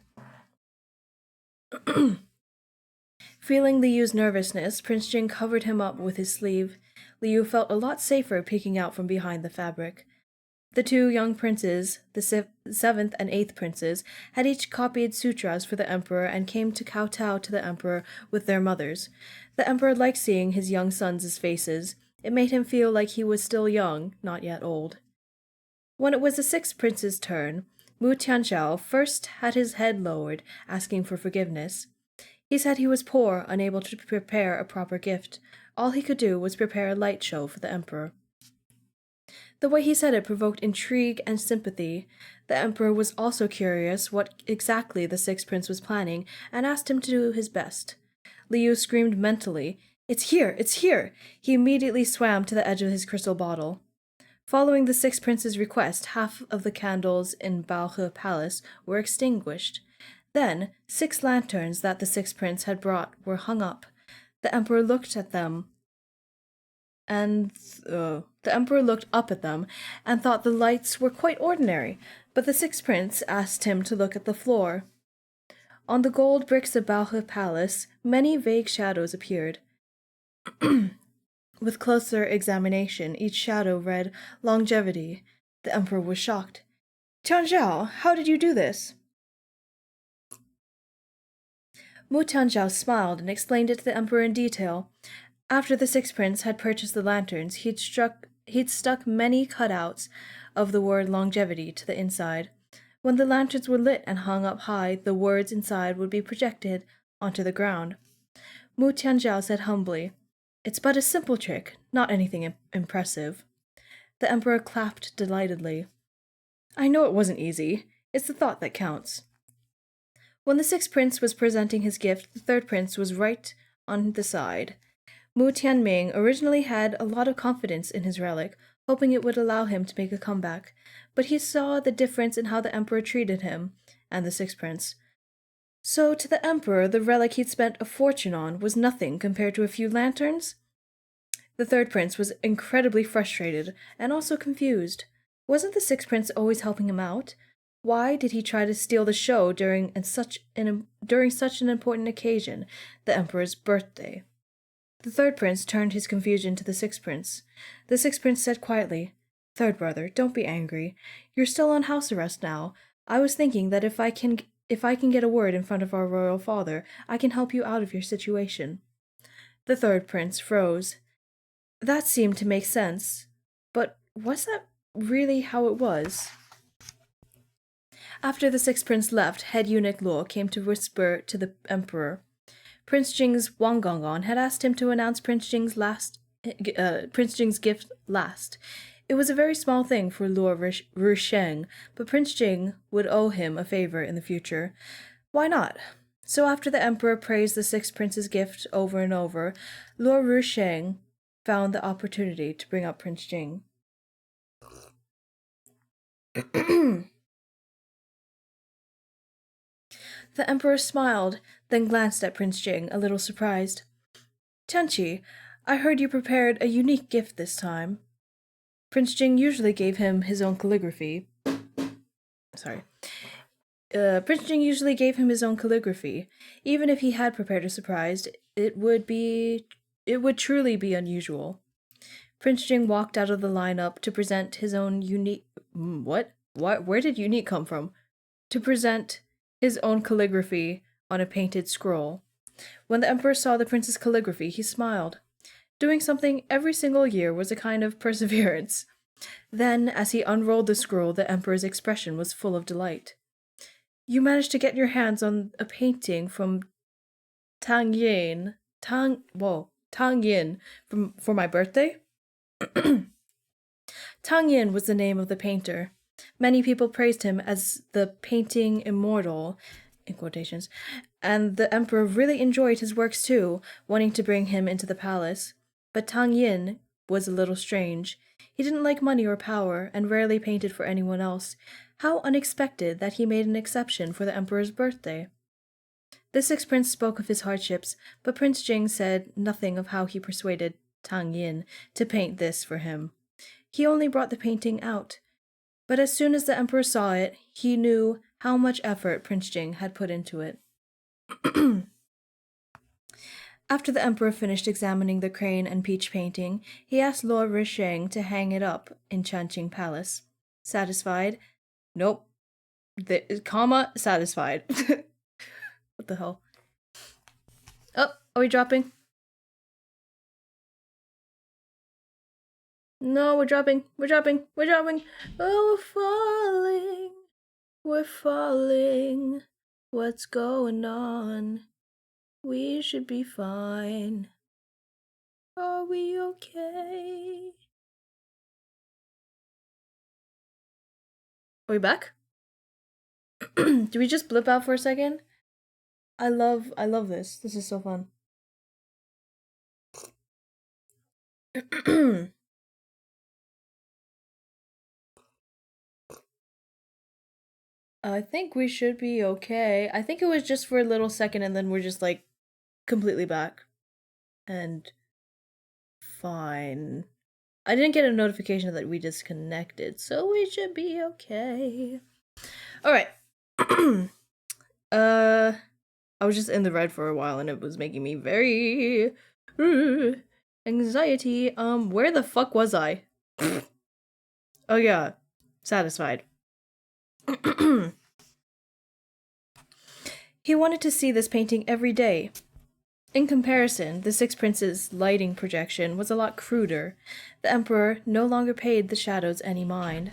Feeling Liu's nervousness, Prince Jing covered him up with his sleeve. Liu felt a lot safer peeking out from behind the fabric. The two young princes, the seventh and eighth princes, had each copied sutras for the emperor and came to kowtow to the emperor with their mothers. The emperor liked seeing his young sons' faces. It made him feel like he was still young, not yet old. When it was the sixth prince's turn, Mu Tianzhao first had his head lowered, asking for forgiveness. He said he was poor, unable to prepare a proper gift. All he could do was prepare a light show for the emperor. The way he said it provoked intrigue and sympathy. The emperor was also curious what exactly the sixth prince was planning and asked him to do his best. Liu screamed mentally, "It's here! It's here!" He immediately swam to the edge of his crystal bottle. Following the sixth prince's request, half of the candles in Baohe Palace were extinguished. Then, 6 lanterns that the sixth prince had brought were hung up. The emperor looked at them, and the emperor looked up at them and thought the lights were quite ordinary, but the sixth prince asked him to look at the floor. On the gold bricks of Baohe Palace, many vague shadows appeared. With closer examination, each shadow read longevity. The emperor was shocked. "Tianzhao, how did you do this?" Mu Tianzhao smiled and explained it to the emperor in detail. After the sixth prince had purchased the lanterns, he'd stuck many cutouts of the word longevity to the inside. When the lanterns were lit and hung up high, the words inside would be projected onto the ground. Mu Tianzhao said humbly, "It's but a simple trick, not anything impressive." The emperor clapped delightedly. "I know it wasn't easy. It's the thought that counts." When the sixth prince was presenting his gift, the third prince was right on the side. Mu Tianming originally had a lot of confidence in his relic, hoping it would allow him to make a comeback, but he saw the difference in how the emperor treated him and the sixth prince. So to the emperor, the relic he'd spent a fortune on was nothing compared to a few lanterns? The third prince was incredibly frustrated and also confused. Wasn't the sixth prince always helping him out? Why did he try to steal the show during such an important occasion, the emperor's birthday? The third prince turned his confusion to the sixth prince. The sixth prince said quietly, "Third brother, don't be angry. You're still on house arrest now. I was thinking that if I can get a word in front of our royal father, I can help you out of your situation." The third prince froze. That seemed to make sense, but was that really how it was? After the sixth prince left, head eunuch Luo came to whisper to the emperor. Prince Jing's Wang Gonggon had asked him to announce Prince Jing's gift last. It was a very small thing for Luo Rusheng, but Prince Jing would owe him a favor in the future. Why not? So after the emperor praised the sixth prince's gift over and over, Luo Rusheng found the opportunity to bring up Prince Jing. The emperor smiled, then glanced at Prince Jing, a little surprised. "Tianqi, I heard you prepared a unique gift this time." Prince Jing usually gave him his own calligraphy. Prince Jing usually gave him his own calligraphy. Even if he had prepared a surprise, it would truly be unusual. Prince Jing walked out of the lineup to present his own unique... What? Where did unique come from? To present his own calligraphy on a painted scroll. When the emperor saw the prince's calligraphy, he smiled. Doing something every single year was a kind of perseverance. Then, as he unrolled the scroll, the emperor's expression was full of delight. "You managed to get your hands on a painting from Tang Yin for my birthday?" Tang Yin was the name of the painter. Many people praised him as the painting immortal, in quotations, and the emperor really enjoyed his works too, wanting to bring him into the palace. But Tang Yin was a little strange. He didn't like money or power, and rarely painted for anyone else. How unexpected that he made an exception for the emperor's birthday. The sixth prince spoke of his hardships, but Prince Jing said nothing of how he persuaded Tang Yin to paint this for him. He only brought the painting out. But as soon as the emperor saw it, he knew how much effort Prince Jing had put into it. After the emperor finished examining the crane and peach painting, he asked Lord Risheng to hang it up in Chanqing Palace. Satisfied? Nope. Satisfied. What the hell? Oh, are we dropping? No, we're dropping. We're dropping. We're dropping. Oh, we're falling. We're falling. What's going on? We should be fine. Are we okay? Are we back? Did we just blip out for a second? I love this. This is so fun. I think we should be okay. I think it was just for a little second and then we're just like completely back. And fine. I didn't get a notification that we disconnected, so we should be okay. Alright. I was just in the red for a while and it was making me very anxiety. Where the fuck was I? Oh yeah, satisfied. He wanted to see this painting every day. In comparison, the Six Princes' lighting projection was a lot cruder. The Emperor no longer paid the shadows any mind.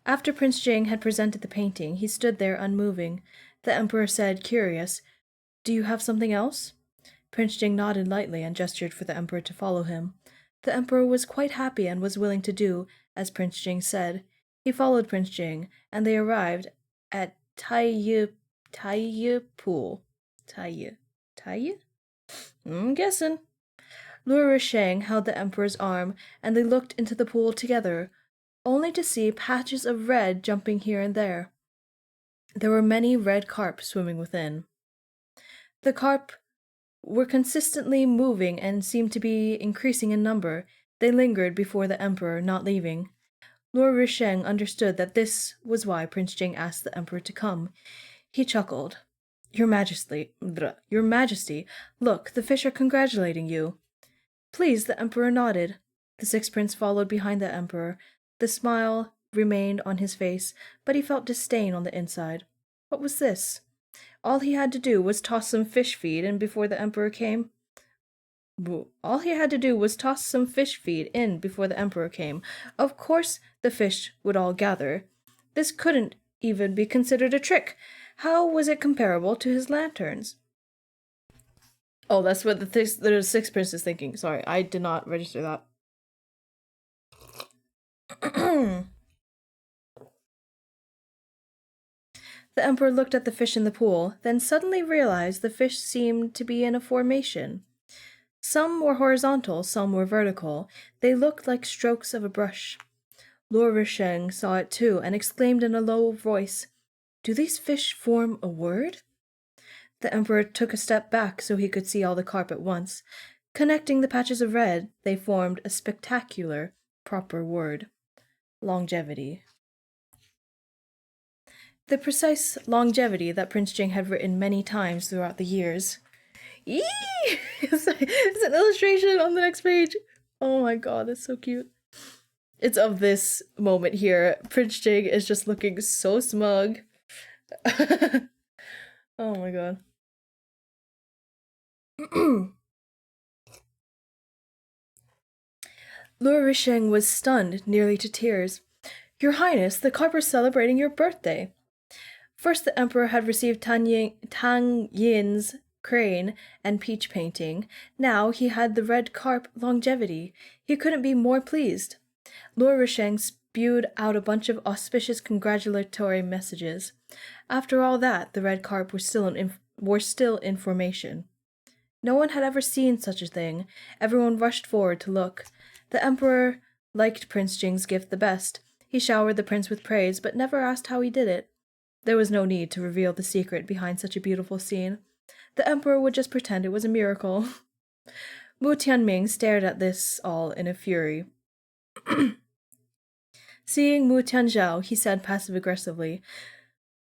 After Prince Jing had presented the painting, he stood there unmoving. The Emperor said, curious, "Do you have something else?" Prince Jing nodded lightly and gestured for the Emperor to follow him. The Emperor was quite happy and was willing to do as Prince Jing said. He followed Prince Jing, and they arrived at Taiyi Pool. Taiyi? I'm guessing. Luo Sheng held the Emperor's arm, and they looked into the pool together, only to see patches of red jumping here and there. There were many red carp swimming within. The carp were consistently moving and seemed to be increasing in number. They lingered before the Emperor, not leaving. Luo Risheng understood that this was why Prince Jing asked the Emperor to come. He chuckled. Your Majesty, look, the fish are congratulating you. Please, the Emperor nodded. The Sixth Prince followed behind the Emperor. The smile remained on his face, but he felt disdain on the inside. What was this? All he had to do was toss some fish feed in before the Emperor came. Of course the fish would all gather. This couldn't even be considered a trick. How was it comparable to his lanterns? Oh, that's what the Sixth Prince is thinking. Sorry, I did not register that. The Emperor looked at the fish in the pool, then suddenly realized the fish seemed to be in a formation. Some were horizontal, some were vertical. They looked like strokes of a brush. Luo Risheng saw it too and exclaimed in a low voice, Do these fish form a word? The Emperor took a step back so he could see all the carp at once. Connecting the patches of red, they formed a spectacular, proper word. Longevity. The precise longevity that Prince Jing had written many times throughout the years. Eee! It's an illustration on the next page. Oh my god, that's so cute. It's of this moment here. Prince Jing is just looking so smug. Oh my god. Luo Risheng was stunned nearly to tears. Your Highness, the carp are celebrating your birthday. First, the Emperor had received Tang Yin's crane and peach painting. Now he had the red carp longevity. He couldn't be more pleased. Luo Risheng spewed out a bunch of auspicious congratulatory messages. After all that, the red carp were still in formation. No one had ever seen such a thing. Everyone rushed forward to look. The Emperor liked Prince Jing's gift the best. He showered the prince with praise, but never asked how he did it. There was no need to reveal the secret behind such a beautiful scene. The Emperor would just pretend it was a miracle. Mu Tianming stared at this all in a fury. Seeing Mu Tianzhao, he said passive-aggressively,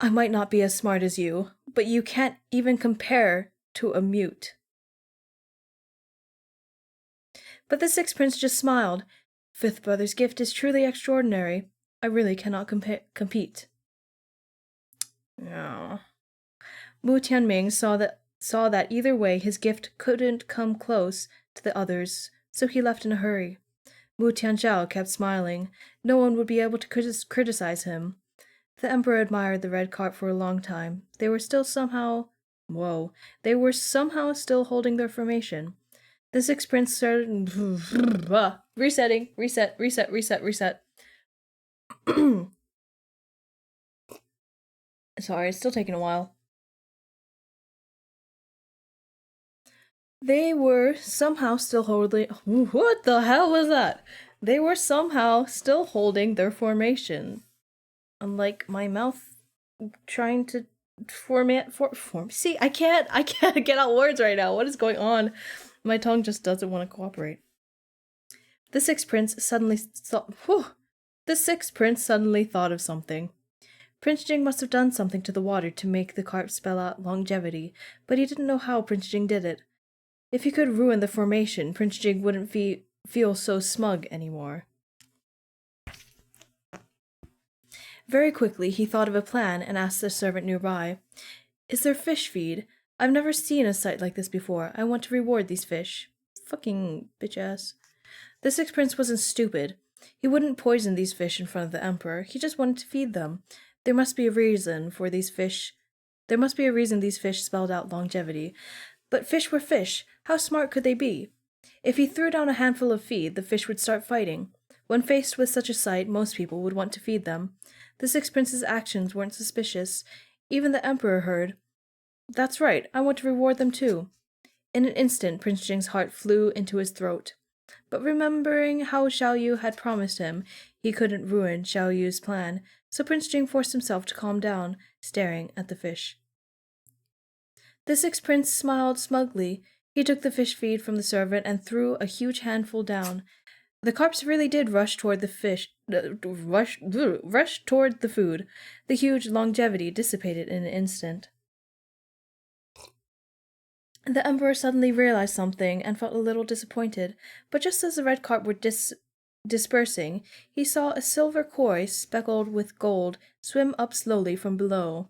I might not be as smart as you, but you can't even compare to a mute. But the Sixth Prince just smiled. Fifth Brother's gift is truly extraordinary. I really cannot compete. No. Mu Tianming saw that either way his gift couldn't come close to the others, so he left in a hurry. Mu Tianzhao kept smiling. No one would be able to criticize him. The Emperor admired the red carp for a long time. They were somehow still holding their formation. The Sixth Prince started resetting. Sorry, it's still taking a while. They were somehow still holding. What the hell was that? They were somehow still holding their formation. Unlike my mouth trying to form. See, I can't get out words right now. What is going on? My tongue just doesn't want to cooperate. The Sixth Prince suddenly thought of something. Prince Jing must have done something to the water to make the carp spell out longevity, but he didn't know how Prince Jing did it. If he could ruin the formation, Prince Jing wouldn't feel so smug anymore. Very quickly, he thought of a plan and asked the servant nearby, "Is there fish feed? I've never seen a sight like this before. I want to reward these fish." Fucking bitch-ass. The Sixth Prince wasn't stupid. He wouldn't poison these fish in front of the Emperor. He just wanted to feed them. There must be a reason these fish spelled out longevity. But fish were fish. How smart could they be? If he threw down a handful of feed, the fish would start fighting. When faced with such a sight, most people would want to feed them. The Sixth Prince's actions weren't suspicious. Even the Emperor heard. That's right, I want to reward them too. In an instant, Prince Jing's heart flew into his throat. But remembering how Xiao Yu had promised him, he couldn't ruin Xiao Yu's plan, so Prince Jing forced himself to calm down, staring at the fish. The Sixth Prince smiled smugly. He took the fish feed from the servant and threw a huge handful down. The carps really did rush toward the food. The huge longevity dissipated in an instant. The Emperor suddenly realized something and felt a little disappointed, but just as the red carp were dispersing, he saw a silver koi speckled with gold swim up slowly from below.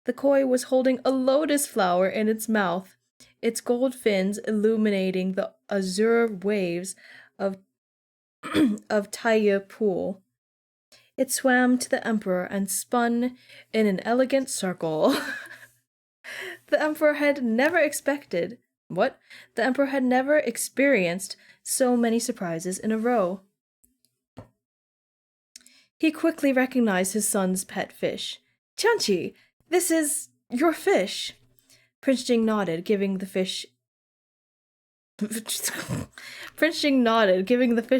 The koi was holding a lotus flower in its mouth, its gold fins illuminating the azure waves of Taiya Pool. It swam to the Emperor and spun in an elegant circle. The Emperor had never experienced so many surprises in a row. He quickly recognized his son's pet fish. "Tianqi, this is your fish." Prince Jing nodded, giving the fish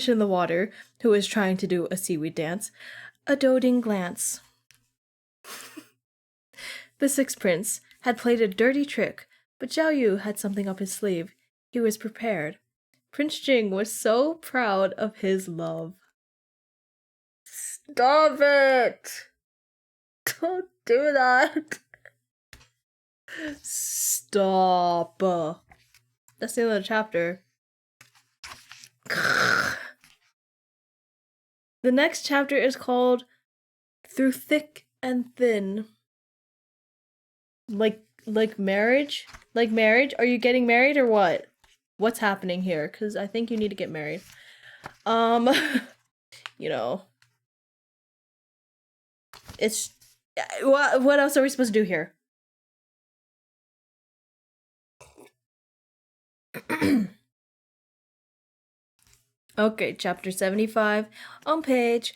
in the water, who was trying to do a seaweed dance, a doting glance. The Sixth Prince had played a dirty trick, but Xiao Yu had something up his sleeve. He was prepared. Prince Jing was so proud of his love. Stop it! Don't do that! Stop. That's the end of the chapter. The next chapter is called Through Thick and Thin. Like marriage? Like marriage? Are you getting married or what? What's happening here? Because I think you need to get married. You know. It's... What else are we supposed to do here? Okay, chapter 75 on page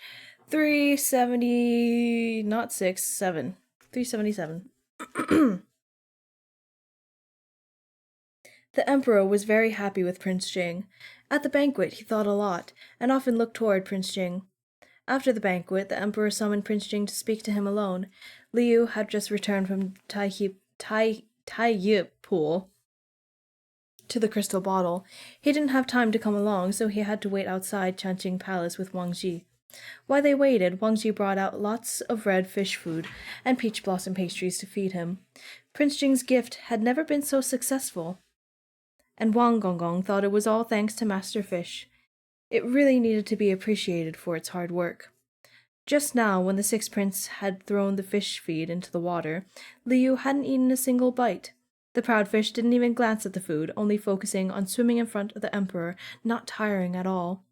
370, not 6, 7. 377. The Emperor was very happy with Prince Jing. At the banquet, he thought a lot, and often looked toward Prince Jing. After the banquet, the Emperor summoned Prince Jing to speak to him alone. Liu had just returned from Taiyi Pool to the crystal bottle. He didn't have time to come along, so he had to wait outside Chanqing Palace with Wang Ji. While they waited, Wang Ji brought out lots of red fish food and peach blossom pastries to feed him. Prince Jing's gift had never been so successful, and Wang Gonggong thought it was all thanks to Master Fish. It really needed to be appreciated for its hard work. Just now, when the sixth prince had thrown the fish feed into the water, Liu hadn't eaten a single bite. The proud fish didn't even glance at the food, only focusing on swimming in front of the emperor, not tiring at all.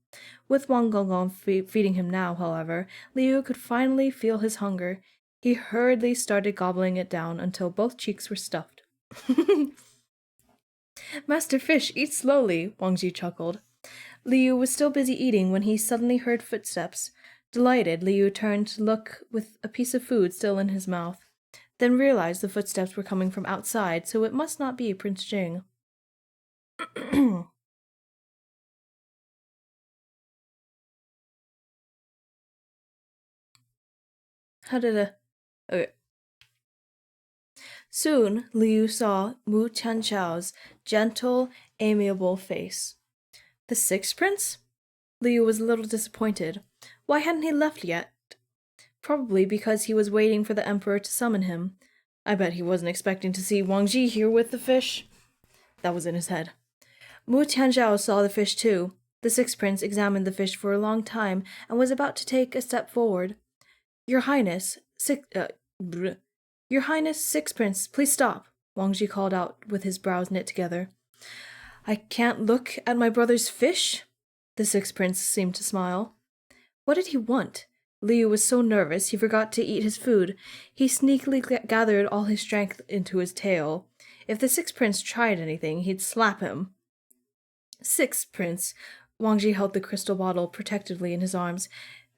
With Wang Gonggong feeding him now, however, Liu could finally feel his hunger. He hurriedly started gobbling it down until both cheeks were stuffed. Master Fish, eat slowly, Wang Ji chuckled. Liu was still busy eating when he suddenly heard footsteps. Delighted, Liu turned to look with a piece of food still in his mouth, then realized the footsteps were coming from outside, so it must not be Prince Jing. Okay. Soon, Liu saw Mu Tianchao's gentle, amiable face. The sixth prince? Liu was a little disappointed. Why hadn't he left yet? Probably because he was waiting for the emperor to summon him. I bet he wasn't expecting to see Wang Ji here with the fish. That was in his head. Mu Tianzhao saw the fish too. The sixth prince examined the fish for a long time and was about to take a step forward. Your Highness, Your Highness, sixth prince, please stop, Wang Ji called out with his brows knit together. I can't look at my brother's fish? The sixth prince seemed to smile. What did he want? Liu was so nervous he forgot to eat his food. He sneakily gathered all his strength into his tail. If the sixth prince tried anything, he'd slap him. Sixth prince, Wang Ji held the crystal bottle protectively in his arms.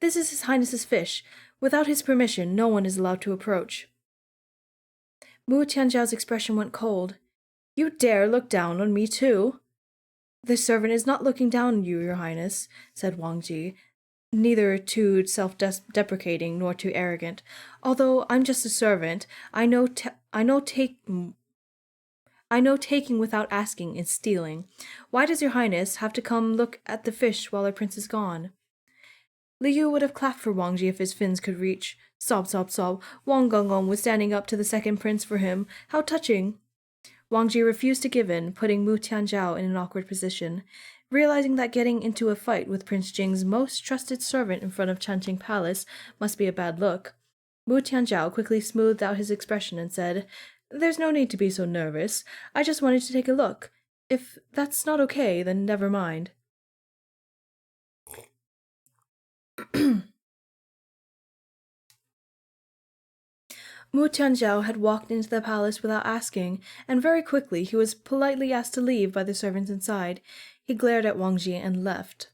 This is His Highness's fish. Without his permission, no one is allowed to approach. Mu Tianzhao's expression went cold. You dare look down on me too? The servant is not looking down on you, Your Highness, said Wang Ji. Neither too self-deprecating nor too arrogant. Although I'm just a servant, I know taking without asking is stealing. Why does Your Highness have to come look at the fish while our prince is gone? Liu would have clapped for Wang Ji if his fins could reach. Sob, sob, sob. Wang Gonggong was standing up to the second prince for him. How touching! Wang Ji refused to give in, putting Mu Tianzhao in an awkward position. Realizing that getting into a fight with Prince Jing's most trusted servant in front of Changqing Palace must be a bad look, Mu Tianzhao quickly smoothed out his expression and said, There's no need to be so nervous. I just wanted to take a look. If that's not okay, then never mind. Mu Tianzhao had walked into the palace without asking, and very quickly he was politely asked to leave by the servants inside. He glared at Wang Ji and left.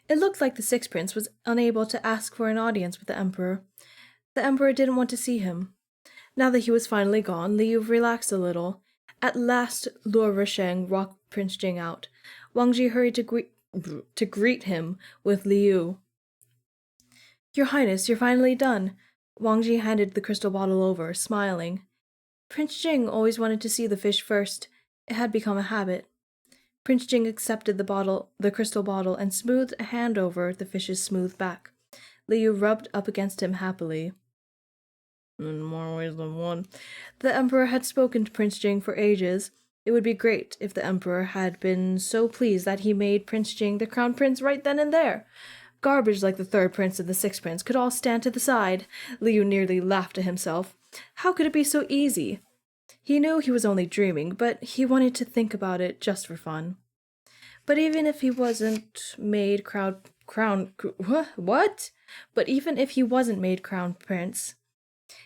It looked like the sixth prince was unable to ask for an audience with the emperor. The emperor didn't want to see him. Now that he was finally gone, Liu relaxed a little. At last, Luo Risheng walked Prince Jing out. Wang Ji hurried to greet him with Liu. Your Highness, you're finally done. Wang Ji handed the crystal bottle over, smiling. Prince Jing always wanted to see the fish first. It had become a habit. Prince Jing accepted the crystal bottle, and smoothed a hand over the fish's smooth back. Liu rubbed up against him happily. In more ways than one. The emperor had spoken to Prince Jing for ages. It would be great if the emperor had been so pleased that he made Prince Jing the crown prince right then and there. Garbage like the third prince and the sixth prince could all stand to the side. Liu nearly laughed to himself. How could it be so easy? He knew he was only dreaming, but he wanted to think about it just for fun. But even if he wasn't made crown prince,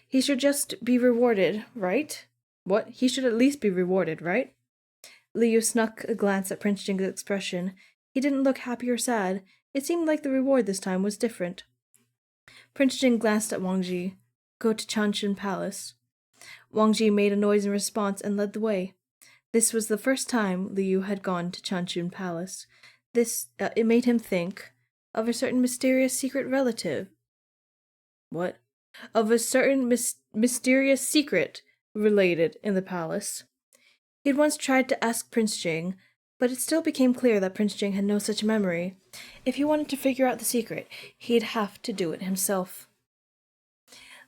he should just be rewarded, right? What? He should at least be rewarded, right? Liu snuck a glance at Prince Jing's expression. He didn't look happy or sad. It seemed like the reward this time was different. Prince Jing glanced at Wang Ji. Go to Changqing Palace. Wang Ji made a noise in response and led the way. This was the first time Liu had gone to Changqing Palace. It made him think of a certain mysterious secret relative. What? Of a certain mysterious secret related in the palace. He'd once tried to ask Prince Jing, But it still became clear that Prince Jing had no such memory. If he wanted to figure out the secret, he'd have to do it himself.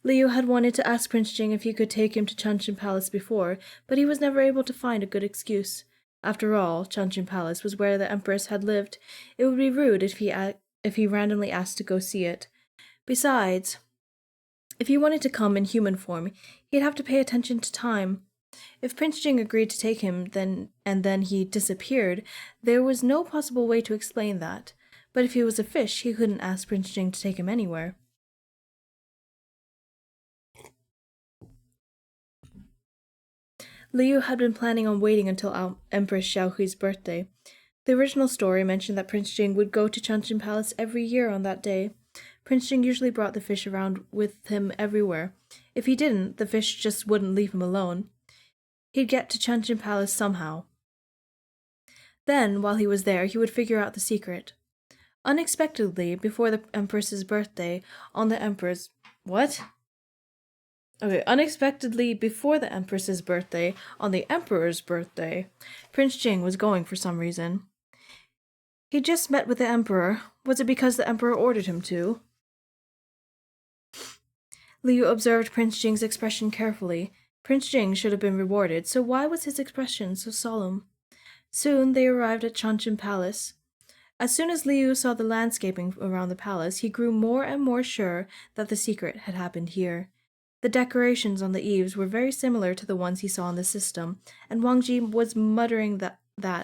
Liu had wanted to ask Prince Jing if he could take him to Changchun Palace before, but he was never able to find a good excuse. After all, Changchun Palace was where the Empress had lived. It would be rude if he randomly asked to go see it. Besides, if he wanted to come in human form, he'd have to pay attention to time. If Prince Jing agreed to take him and then he disappeared, there was no possible way to explain that. But if he was a fish, he couldn't ask Prince Jing to take him anywhere. Liu had been planning on waiting until Empress Xiaohui's birthday. The original story mentioned that Prince Jing would go to Changchun Palace every year on that day. Prince Jing usually brought the fish around with him everywhere. If he didn't, the fish just wouldn't leave him alone. He'd get to Changchun Palace somehow. Then, while he was there, he would figure out the secret. Unexpectedly, before the Empress's birthday, on the Emperor's... What? Okay, unexpectedly, before the Empress's birthday, on the Emperor's birthday, Prince Jing was going for some reason. He just met with the Emperor. Was it because the Emperor ordered him to? Liu observed Prince Jing's expression carefully. Prince Jing should have been rewarded, so why was his expression so solemn? Soon they arrived at Changchun Palace. As soon as Liu saw the landscaping around the palace, he grew more and more sure that the secret had happened here. The decorations on the eaves were very similar to the ones he saw in the system, and Wang Ji was muttering that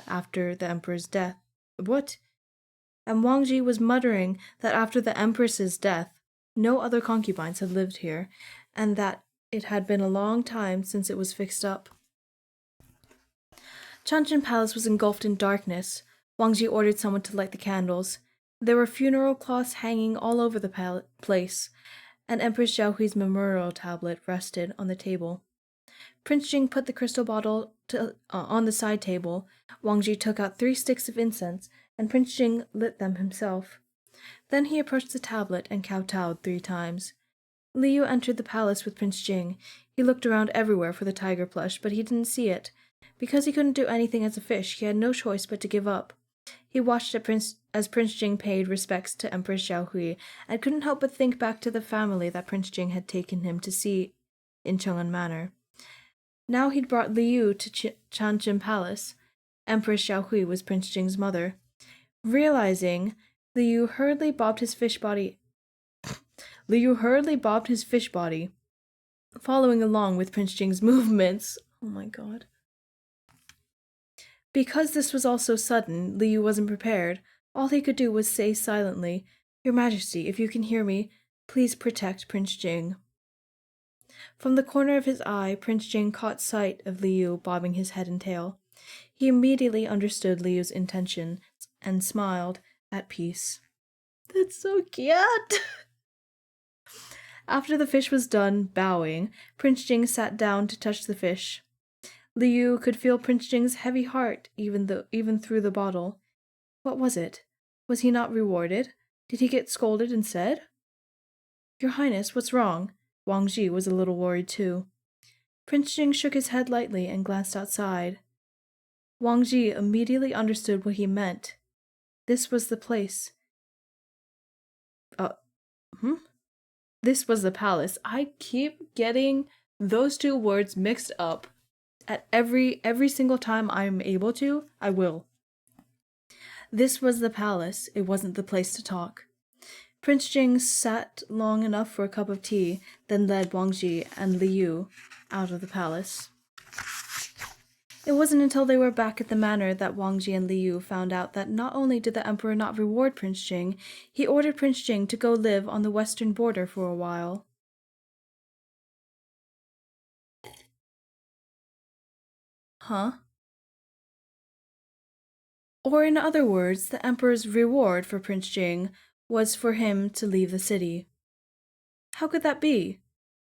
after the Emperor's death. What? And Wang Ji was muttering that after the Empress's death, no other concubines had lived here, and that it had been a long time since it was fixed up. Changchun Palace was engulfed in darkness. Wang Ji ordered someone to light the candles. There were funeral cloths hanging all over the place, and Empress Xiaohui's memorial tablet rested on the table. Prince Jing put the crystal bottle on the side table. Wang Ji took out 3 sticks of incense, and Prince Jing lit them himself. Then he approached the tablet and kowtowed 3 times. Liu entered the palace with Prince Jing. He looked around everywhere for the tiger plush, but he didn't see it. Because he couldn't do anything as a fish, he had no choice but to give up. He watched as Prince Jing paid respects to Empress Xiaohui, and couldn't help but think back to the family that Prince Jing had taken him to see in Cheng'an Manor. Now he'd brought Liu to Changchun Palace. Empress Xiaohui was Prince Jing's mother. Realizing, Liu hurriedly bobbed his fish body, following along with Prince Jing's movements. Oh my god. Because this was all so sudden, Liu wasn't prepared. All he could do was say silently, "Your Majesty, if you can hear me, please protect Prince Jing." From the corner of his eye, Prince Jing caught sight of Liu bobbing his head and tail. He immediately understood Liu's intention and smiled at peace. That's so cute! After the fish was done bowing, Prince Jing sat down to touch the fish. Liu could feel Prince Jing's heavy heart even through the bottle. What was it? Was he not rewarded? Did he get scolded instead? Your Highness, what's wrong? Wang Ji was a little worried too. Prince Jing shook his head lightly and glanced outside. Wang Ji immediately understood what he meant. This was the place. This was the palace. I keep getting those 2 words mixed up. At every single time I'm able to, I will. This was the palace. It wasn't the place to talk. Prince Jing sat long enough for a cup of tea, then led Wang Ji and Liu out of the palace. It wasn't until they were back at the manor that Wang Ji and Liu found out that not only did the Emperor not reward Prince Jing, he ordered Prince Jing to go live on the western border for a while. Huh? Or in other words, the Emperor's reward for Prince Jing was for him to leave the city. How could that be?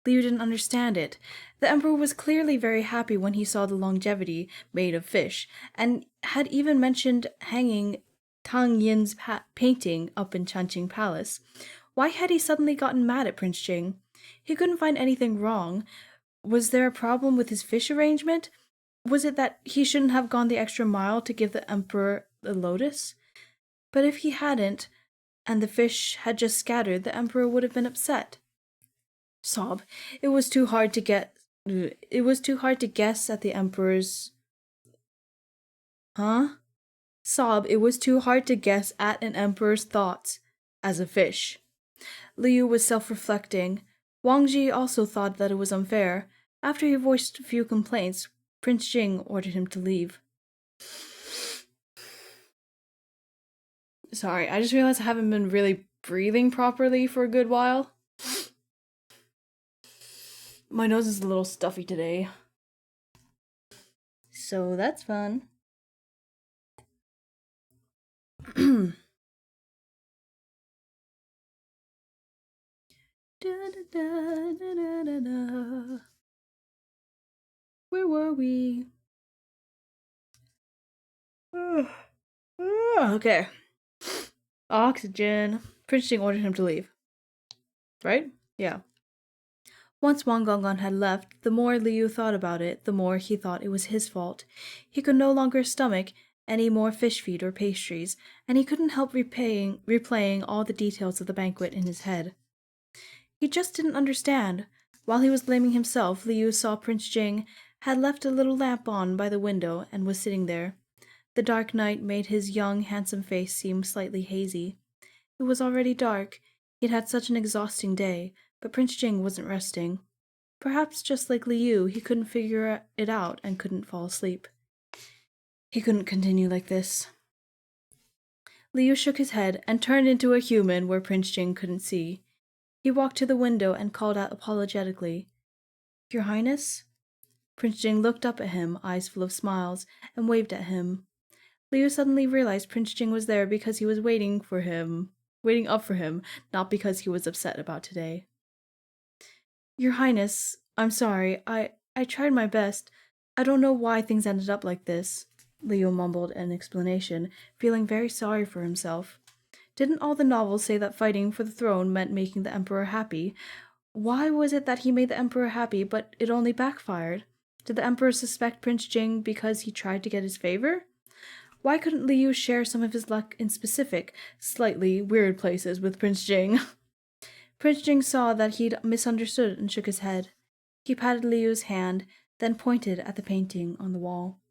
Liu didn't understand it. The Emperor was clearly very happy when he saw the longevity made of fish, and had even mentioned hanging Tang Yin's painting up in Changchun Palace. Why had he suddenly gotten mad at Prince Jing? He couldn't find anything wrong. Was there a problem with his fish arrangement? Was it that he shouldn't have gone the extra mile to give the Emperor the lotus? But if he hadn't, and the fish had just scattered, the Emperor would have been upset. Sob. It was too hard to guess at the Emperor's... Huh? Sob. It was too hard to guess at an Emperor's thoughts as a fish. Liu was self-reflecting. Wang Ji also thought that it was unfair. After he voiced a few complaints, Prince Jing ordered him to leave. Sorry, I just realized I haven't been really breathing properly for a good while. My nose is a little stuffy today. So that's fun. Where were we? Okay. Oxygen. Prince Jing ordered him to leave. Right? Yeah. Once Wang Gonggon had left, the more Liu thought about it, the more he thought it was his fault. He could no longer stomach any more fish feed or pastries, and he couldn't help replaying all the details of the banquet in his head. He just didn't understand. While he was blaming himself, Liu saw Prince Jing had left a little lamp on by the window and was sitting there. The dark night made his young, handsome face seem slightly hazy. It was already dark. He'd had such an exhausting day, but Prince Jing wasn't resting. Perhaps just like Liu, he couldn't figure it out and couldn't fall asleep. He couldn't continue like this. Liu shook his head and turned into a human where Prince Jing couldn't see. He walked to the window and called out apologetically, "Your Highness?" Prince Jing looked up at him, eyes full of smiles, and waved at him. Liu suddenly realized Prince Jing was there because he was waiting up for him, not because he was upset about today. "Your Highness, I'm sorry. I tried my best. I don't know why things ended up like this." Liu mumbled an explanation, feeling very sorry for himself. Didn't all the novels say that fighting for the throne meant making the Emperor happy? Why was it that he made the Emperor happy, but it only backfired? Did the Emperor suspect Prince Jing because he tried to get his favor? Why couldn't Liu share some of his luck in specific, slightly weird places with Prince Jing? Prince Jing saw that he'd misunderstood and shook his head. He patted Liu's hand, then pointed at the painting on the wall.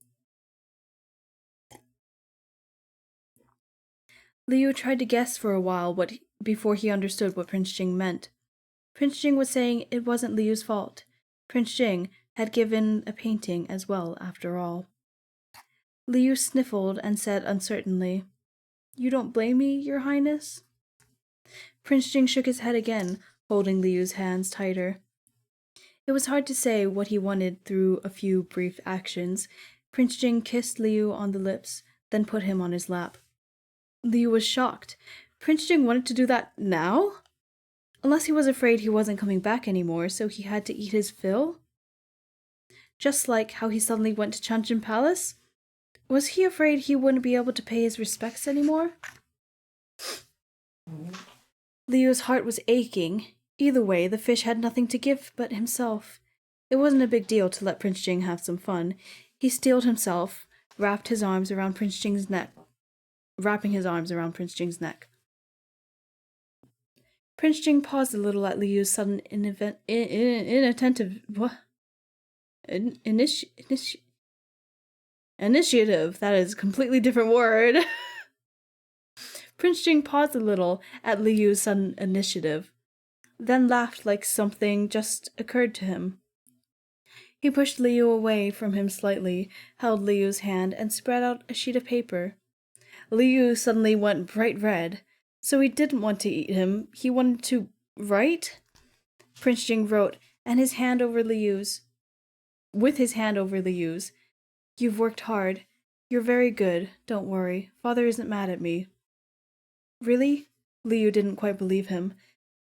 Liu tried to guess for a while before he understood what Prince Jing meant. Prince Jing was saying it wasn't Liu's fault. Prince Jing had given a painting as well, after all. Liu sniffled and said uncertainly, "You don't blame me, Your Highness?" Prince Jing shook his head again, holding Liu's hands tighter. It was hard to say what he wanted through a few brief actions. Prince Jing kissed Liu on the lips, then put him on his lap. Liu was shocked. Prince Jing wanted to do that now? Unless he was afraid he wasn't coming back anymore, so he had to eat his fill? Just like how he suddenly went to Changchun Palace? Was he afraid he wouldn't be able to pay his respects anymore? Liu's heart was aching. Either way, the fish had nothing to give but himself. It wasn't a big deal to let Prince Jing have some fun. He steeled himself, wrapping his arms around Prince Jing's neck. Prince Jing paused a little at Liu's sudden initiative. That is a completely different word. Prince Jing paused a little at Liu's sudden initiative, then laughed like something just occurred to him. He pushed Liu away from him slightly, held Liu's hand, and spread out a sheet of paper. Liu suddenly went bright red. So he didn't want to eat him. He wanted to write? Prince Jing wrote, and with his hand over Liu's. "You've worked hard. You're very good. Don't worry. Father isn't mad at me." Really? Liu didn't quite believe him.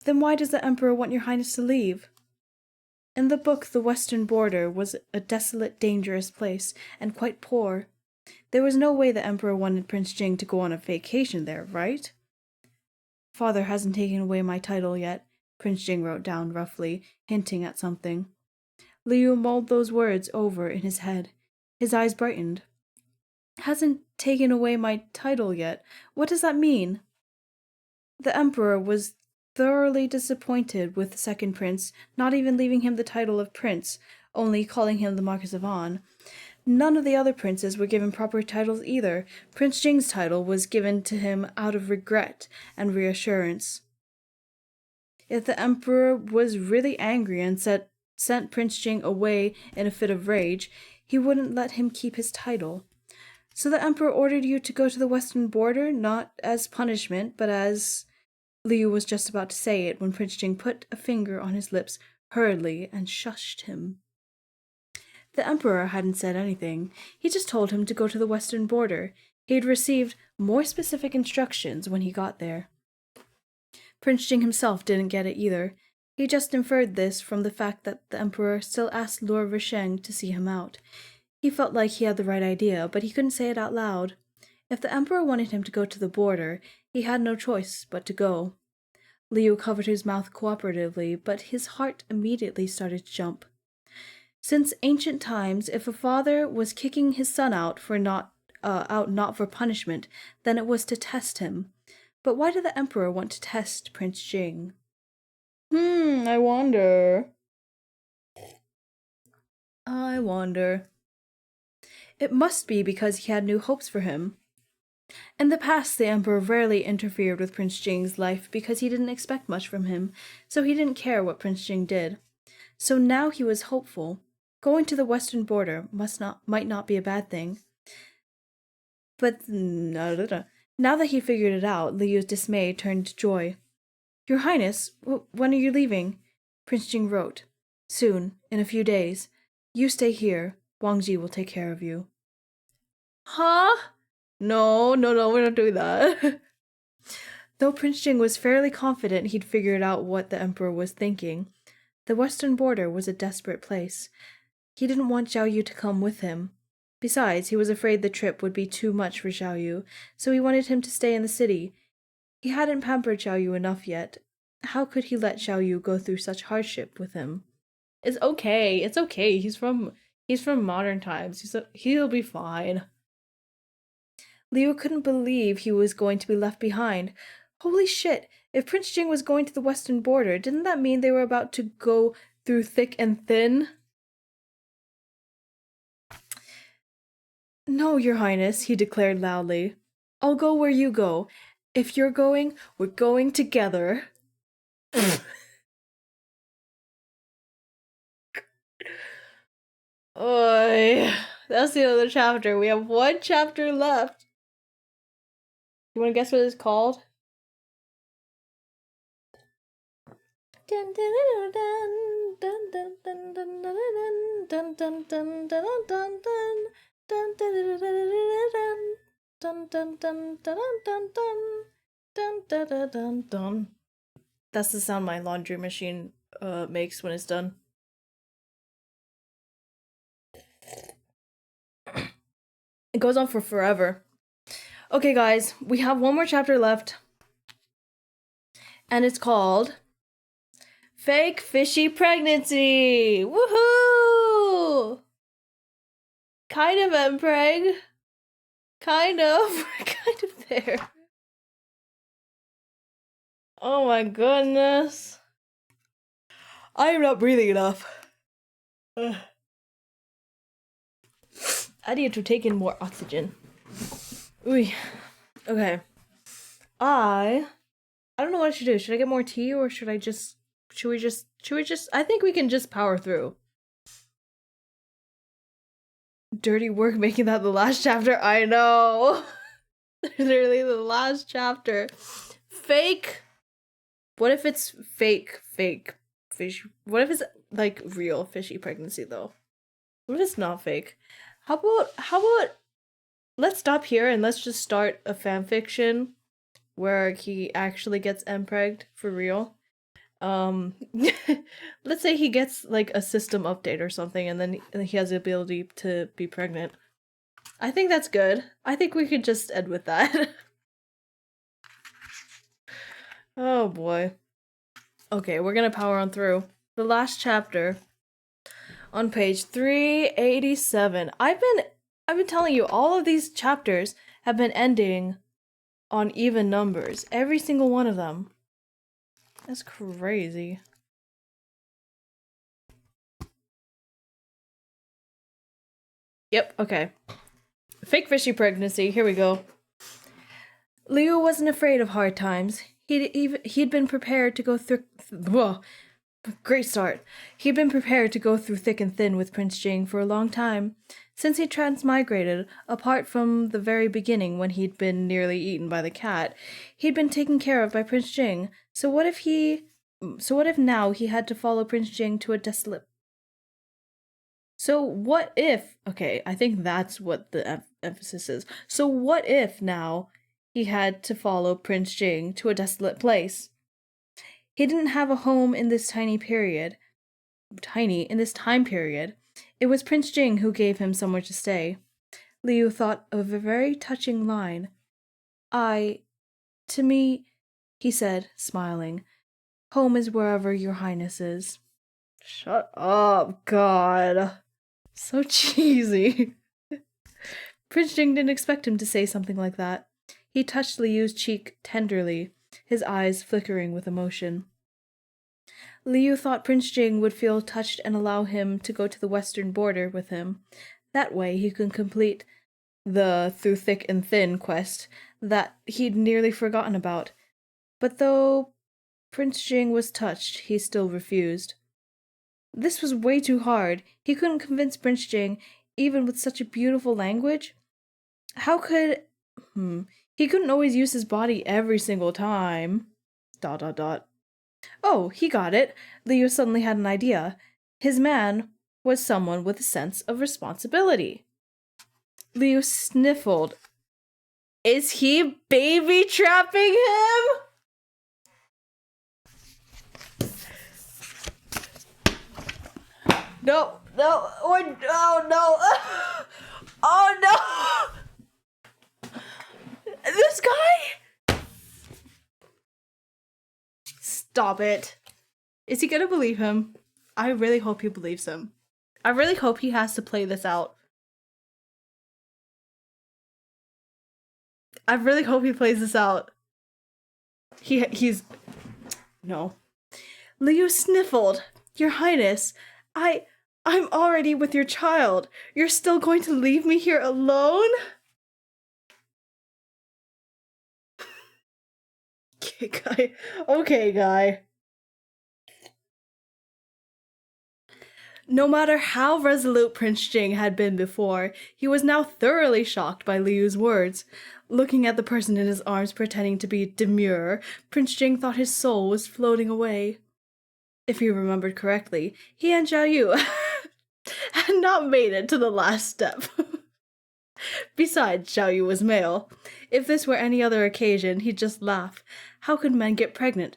Then why does the Emperor want your Highness to leave? In the book, the western border was a desolate, dangerous place, and quite poor. There was no way the Emperor wanted Prince Jing to go on a vacation there, right? "Father hasn't taken away my title yet," Prince Jing wrote down roughly, hinting at something. Liu mulled those words over in his head. His eyes brightened. Hasn't taken away my title yet. What does that mean? The Emperor was thoroughly disappointed with the second prince, not even leaving him the title of prince, only calling him the Marquis of An. None of the other princes were given proper titles either. Prince Jing's title was given to him out of regret and reassurance. If the Emperor was really angry and sent Prince Jing away in a fit of rage, he wouldn't let him keep his title. So the Emperor ordered you to go to the western border, not as punishment, but as... Liu was just about to say it when Prince Jing put a finger on his lips hurriedly and shushed him. The Emperor hadn't said anything. He just told him to go to the western border. He had received more specific instructions when he got there. Prince Jing himself didn't get it either. He just inferred this from the fact that the Emperor still asked Lord Risheng to see him out. He felt like he had the right idea, but he couldn't say it out loud. If the Emperor wanted him to go to the border, he had no choice but to go. Liu covered his mouth cooperatively, but his heart immediately started to jump. Since ancient times, if a father was kicking his son out not for punishment, then it was to test him. But why did the Emperor want to test Prince Jing? I wonder. It must be because he had new hopes for him. In the past, the Emperor rarely interfered with Prince Jing's life because he didn't expect much from him, so he didn't care what Prince Jing did. So now he was hopeful. Going to the western border might not be a bad thing. But now that he figured it out, Liu's dismay turned to joy. Your Highness, when are you leaving? Prince Jing wrote. Soon, in a few days. You stay here. Wangji will take care of you. Huh? No, we're not doing that. Though Prince Jing was fairly confident he'd figured out what the Emperor was thinking, the western border was a desperate place. He didn't want Zhao Yu to come with him. Besides, he was afraid the trip would be too much for Zhao Yu, so he wanted him to stay in the city. He hadn't pampered Zhao Yu enough yet. How could he let Zhao Yu go through such hardship with him? It's okay. He's from modern times. He'll be fine. Liu couldn't believe he was going to be left behind. Holy shit, if Prince Jing was going to the western border, didn't that mean they were about to go through thick and thin? No, Your Highness, he declared loudly. I'll go where you go. If you're going, we're going together. Oy. That's the other chapter. We have one chapter left. You want to guess what it's called? That's the sound my laundry machine makes when it's done. It goes on for forever. Okay, guys, we have one more chapter left. And it's called Fake Fishy Pregnancy! Woohoo! Kind of, MPREG. Kind of. We're kind of there. Oh my goodness. I am not breathing enough. Ugh. I need to take in more oxygen. Ooh. Okay. I don't know what I should do. Should I get more tea or should we just I think we can just power through. Dirty work making that the last chapter. I know. Literally the last chapter. Fake. What if it's fake fish? What if it's like real fishy pregnancy though? What if it's not fake? How about let's stop here and let's just start a fanfiction where he actually gets MPREG'd for real. Let's say he gets like a system update or something and then he has the ability to be pregnant. I think that's good. I think we could just end with that. Oh boy. Okay, we're gonna power on through. The last chapter. On page 387. I've been telling you, all of these chapters have been ending on even numbers. Every single one of them. That's crazy. Yep, okay. Fake fishy pregnancy, here we go. Liu wasn't afraid of hard times. He'd been prepared to go through... Whoa. Great start. He'd been prepared to go through thick and thin with Prince Jing for a long time. Since he transmigrated, apart from the very beginning when he'd been nearly eaten by the cat, he'd been taken care of by Prince Jing. So what if now he had to follow Prince Jing to a desolate... So what if... Okay, I think that's what the emphasis is. So what if now he had to follow Prince Jing to a desolate place? He didn't have a home in this time period. It was Prince Jing who gave him somewhere to stay. Liu thought of a very touching line. To me, he said, smiling, home is wherever your highness is. Shut up, God. So cheesy. Prince Jing didn't expect him to say something like that. He touched Liu's cheek tenderly, his eyes flickering with emotion. Liu thought Prince Jing would feel touched and allow him to go to the western border with him. That way he could complete the Through Thick and Thin quest that he'd nearly forgotten about. But though Prince Jing was touched, he still refused. This was way too hard. He couldn't convince Prince Jing, even with such a beautiful language. How could... He couldn't always use his body every single time. ... Oh, he got it. Liu suddenly had an idea. His man was someone with a sense of responsibility. Liu sniffled. Is he baby trapping him? No, oh no. Oh no. This guy? Stop it. Is he gonna believe him? I really hope he believes him. I really hope he has to play this out. I really hope he plays this out. He's... No. Liu sniffled. Your Highness, I'm already with your child. You're still going to leave me here alone? Okay, guy. No matter how resolute Prince Jing had been before, he was now thoroughly shocked by Liu's words. Looking at the person in his arms pretending to be demure, Prince Jing thought his soul was floating away. If he remembered correctly, he and Xiao Yu had not made it to the last step. Besides, Xiao Yu was male. If this were any other occasion, he'd just laugh. How could men get pregnant?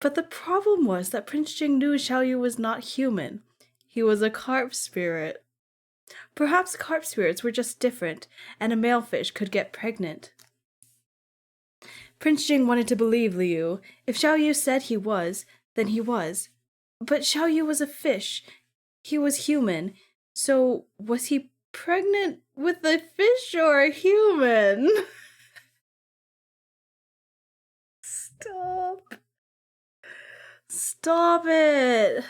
But the problem was that Prince Jing knew Xiao Yu was not human. He was a carp spirit. Perhaps carp spirits were just different, and a male fish could get pregnant. Prince Jing wanted to believe Liu. If Xiao Yu said he was, then he was. But Xiao Yu was a fish. He was human. So was he pregnant with a fish or a human? Stop. Stop it.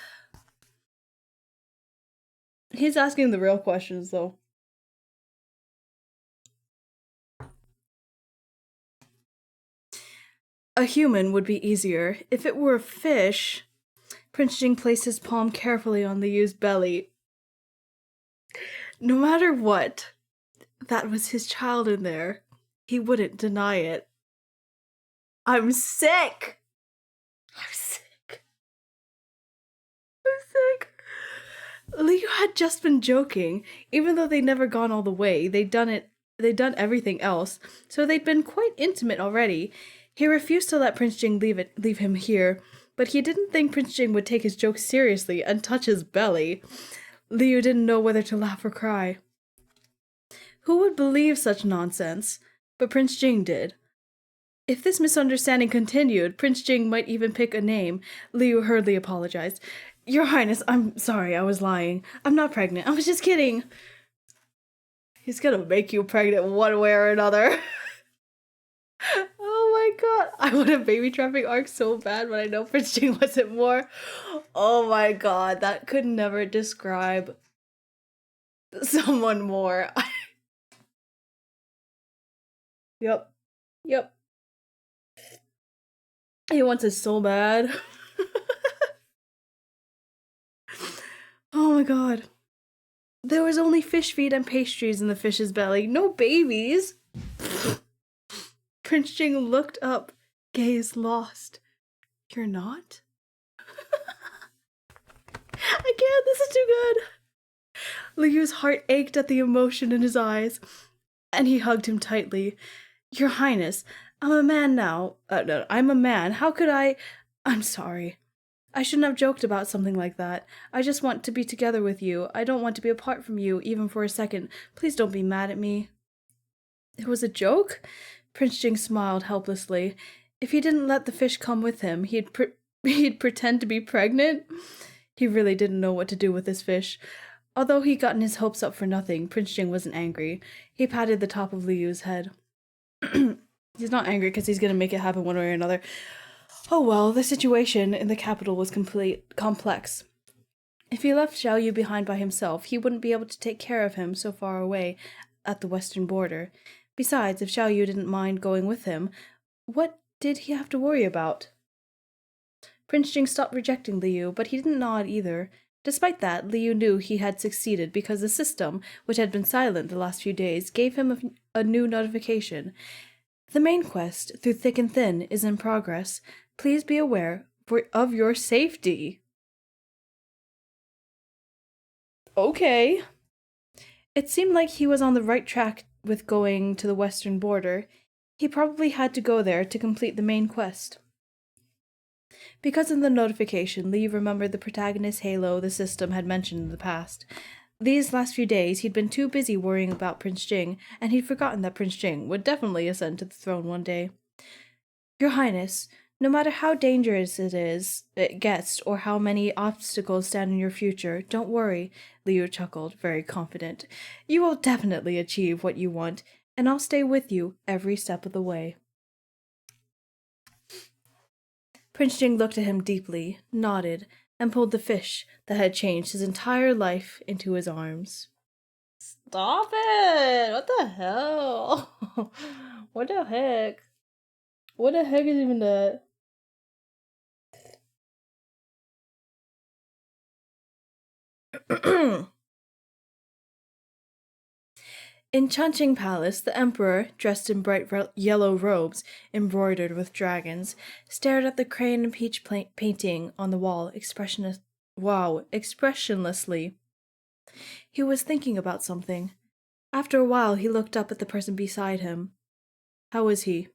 He's asking the real questions, though. A human would be easier. If it were a fish... Prince Jing placed his palm carefully on Liu's belly. No matter what, that was his child in there. He wouldn't deny it. I'm sick! Liu had just been joking. Even though they'd never gone all the way, they'd done everything else, so they'd been quite intimate already. He refused to let Prince Jing leave him here, but he didn't think Prince Jing would take his joke seriously and touch his belly. Liu didn't know whether to laugh or cry. Who would believe such nonsense? But Prince Jing did. If this misunderstanding continued, Prince Jing might even pick a name. Liu hurriedly apologized. Your Highness, I'm sorry, I was lying. I'm not pregnant. I was just kidding. He's gonna make you pregnant one way or another. Oh my god. I want a baby trapping arc so bad, but I know Prince Jing wasn't more. Oh my god, that could never describe someone more. Yep. Yep. He wants it so bad. Oh my god. There was only fish feed and pastries in the fish's belly, no babies. Prince Jing looked up, gaze lost. You're not? I can't, this is too good. Liyu's heart ached at the emotion in his eyes, and he hugged him tightly. Your Highness, I'm a man now. No, I'm a man. How could I? I'm sorry. I shouldn't have joked about something like that. I just want to be together with you. I don't want to be apart from you, even for a second. Please don't be mad at me. It was a joke? Prince Jing smiled helplessly. If he didn't let the fish come with him, he'd pretend to be pregnant? He really didn't know what to do with this fish. Although he'd gotten his hopes up for nothing, Prince Jing wasn't angry. He patted the top of Liyu's head. He's not angry because he's going to make it happen one way or another. Oh well, the situation in the capital was complex. If he left Xiao Yu behind by himself, he wouldn't be able to take care of him so far away at the western border. Besides, if Xiao Yu didn't mind going with him, what did he have to worry about? Prince Jing stopped rejecting Liu, but he didn't nod either. Despite that, Liu knew he had succeeded because the system, which had been silent the last few days, gave him a new notification. The main quest, through thick and thin, is in progress. Please be aware of your safety. Okay. It seemed like he was on the right track with going to the western border. He probably had to go there to complete the main quest. Because of the notification, Lee remembered the protagonist halo the system had mentioned in the past. These last few days, he'd been too busy worrying about Prince Jing, and he'd forgotten that Prince Jing would definitely ascend to the throne one day. Your Highness, no matter how dangerous it gets, or how many obstacles stand in your future, don't worry, Liu chuckled, very confident. You will definitely achieve what you want, and I'll stay with you every step of the way. Prince Jing looked at him deeply, nodded, and pulled the fish that had changed his entire life into his arms. Stop it! What the hell? What the heck? What the heck is even that? In Changqing Palace, the emperor, dressed in bright yellow robes embroidered with dragons, stared at the crane and peach painting on the wall expressionlessly. He was thinking about something. After a while, he looked up at the person beside him. How was he?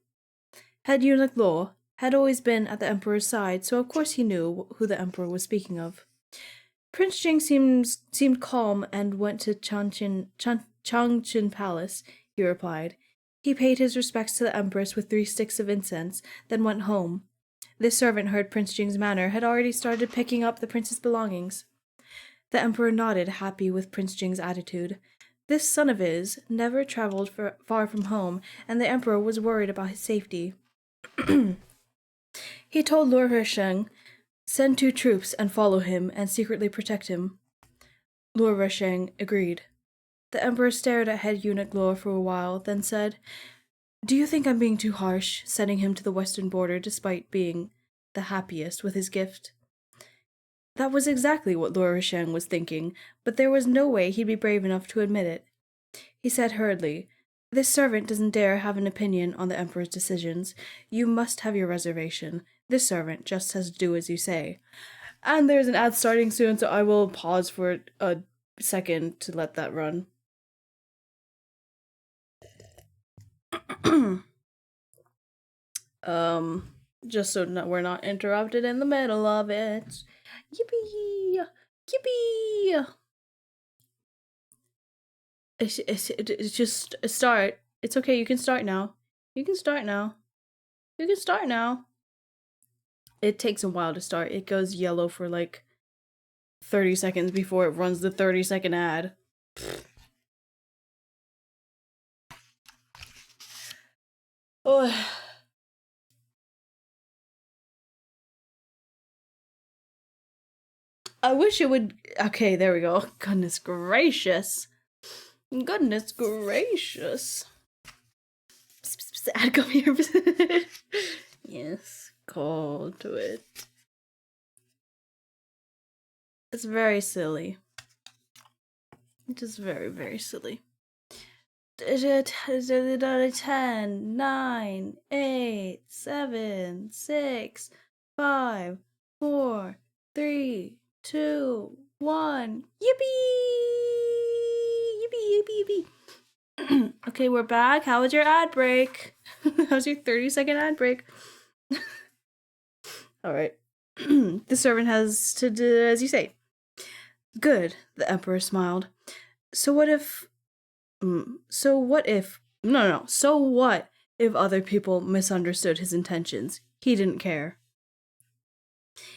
Head eunuch Luo had always been at the emperor's side, so of course he knew who the emperor was speaking of. Prince Jing seemed calm and went to Changqing Palace, he replied. He paid his respects to the empress with 3 sticks of incense, then went home. This servant heard Prince Jing's manner had already started picking up the prince's belongings. The emperor nodded, happy with Prince Jing's attitude. This son of his never traveled far from home, and the emperor was worried about his safety. He told Luo Risheng, send 2 troops and follow him and secretly protect him. Luo Risheng agreed. The emperor stared at head eunuch Luo for a while, then said, Do you think I'm being too harsh, sending him to the western border despite being the happiest with his gift? That was exactly what Luo Risheng was thinking, but there was no way he'd be brave enough to admit it. He said hurriedly, This servant doesn't dare have an opinion on the emperor's decisions. You must have your reservation. This servant just has to do as you say. And there's an ad starting soon, so I will pause for a second to let that run. Just so we're not interrupted in the middle of it. Yippee! Yippee! It's just a start. It's okay, you can start now. You can start now. You can start now. It takes a while to start. It goes yellow for like 30 seconds before it runs the 30-second ad. Oh. I wish it would. Okay, there we go. Goodness gracious. Goodness gracious. Ad, come here. Yes, call to it. It's very silly. It is very, very silly. 10, 9, 8, 7, 6, 5, 4, 3, 2, 1. Yippee! Yippee, yippee, yippee. Okay, we're back. How was your ad break? How's your 30-second ad break? Alright. The servant has to do as you say. Good, the emperor smiled. So what if So what if other people misunderstood his intentions? He didn't care.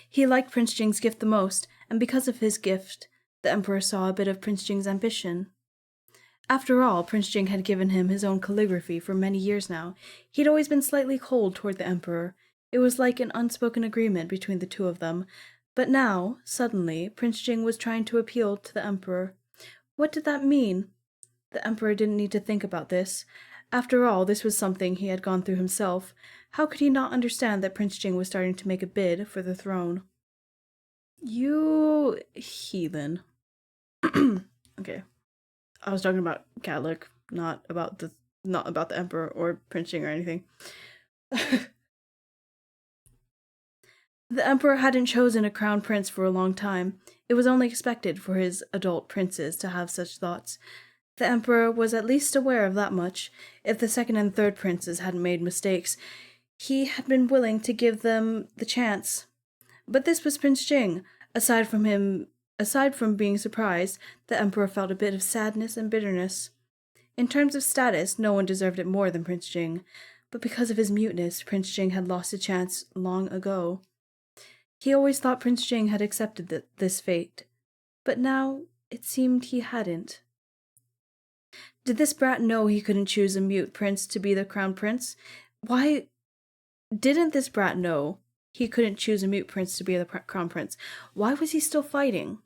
He liked Prince Jing's gift the most, and because of his gift, the emperor saw a bit of Prince Jing's ambition. After all, Prince Jing had given him his own calligraphy for many years now. He'd always been slightly cold toward the emperor. It was like an unspoken agreement between the two of them. But now, suddenly, Prince Jing was trying to appeal to the emperor. What did that mean? The emperor didn't need to think about this. After all, this was something he had gone through himself. How could he not understand that Prince Jing was starting to make a bid for the throne? You heathen. Okay. I was talking about Catholic, not about the emperor or Prince Jing or anything. The emperor hadn't chosen a crown prince for a long time. It was only expected for his adult princes to have such thoughts. The emperor was at least aware of that much. If the second and third princes hadn't made mistakes, he had been willing to give them the chance. But this was Prince Jing. Aside from being surprised, the emperor felt a bit of sadness and bitterness. In terms of status, no one deserved it more than Prince Jing, but because of his muteness, Prince Jing had lost a chance long ago. He always thought Prince Jing had accepted this fate, but now it seemed he hadn't. Did this brat know he couldn't choose a mute prince to be the crown prince? Why didn't this brat know he couldn't choose a mute prince to be the crown prince? Why was he still fighting?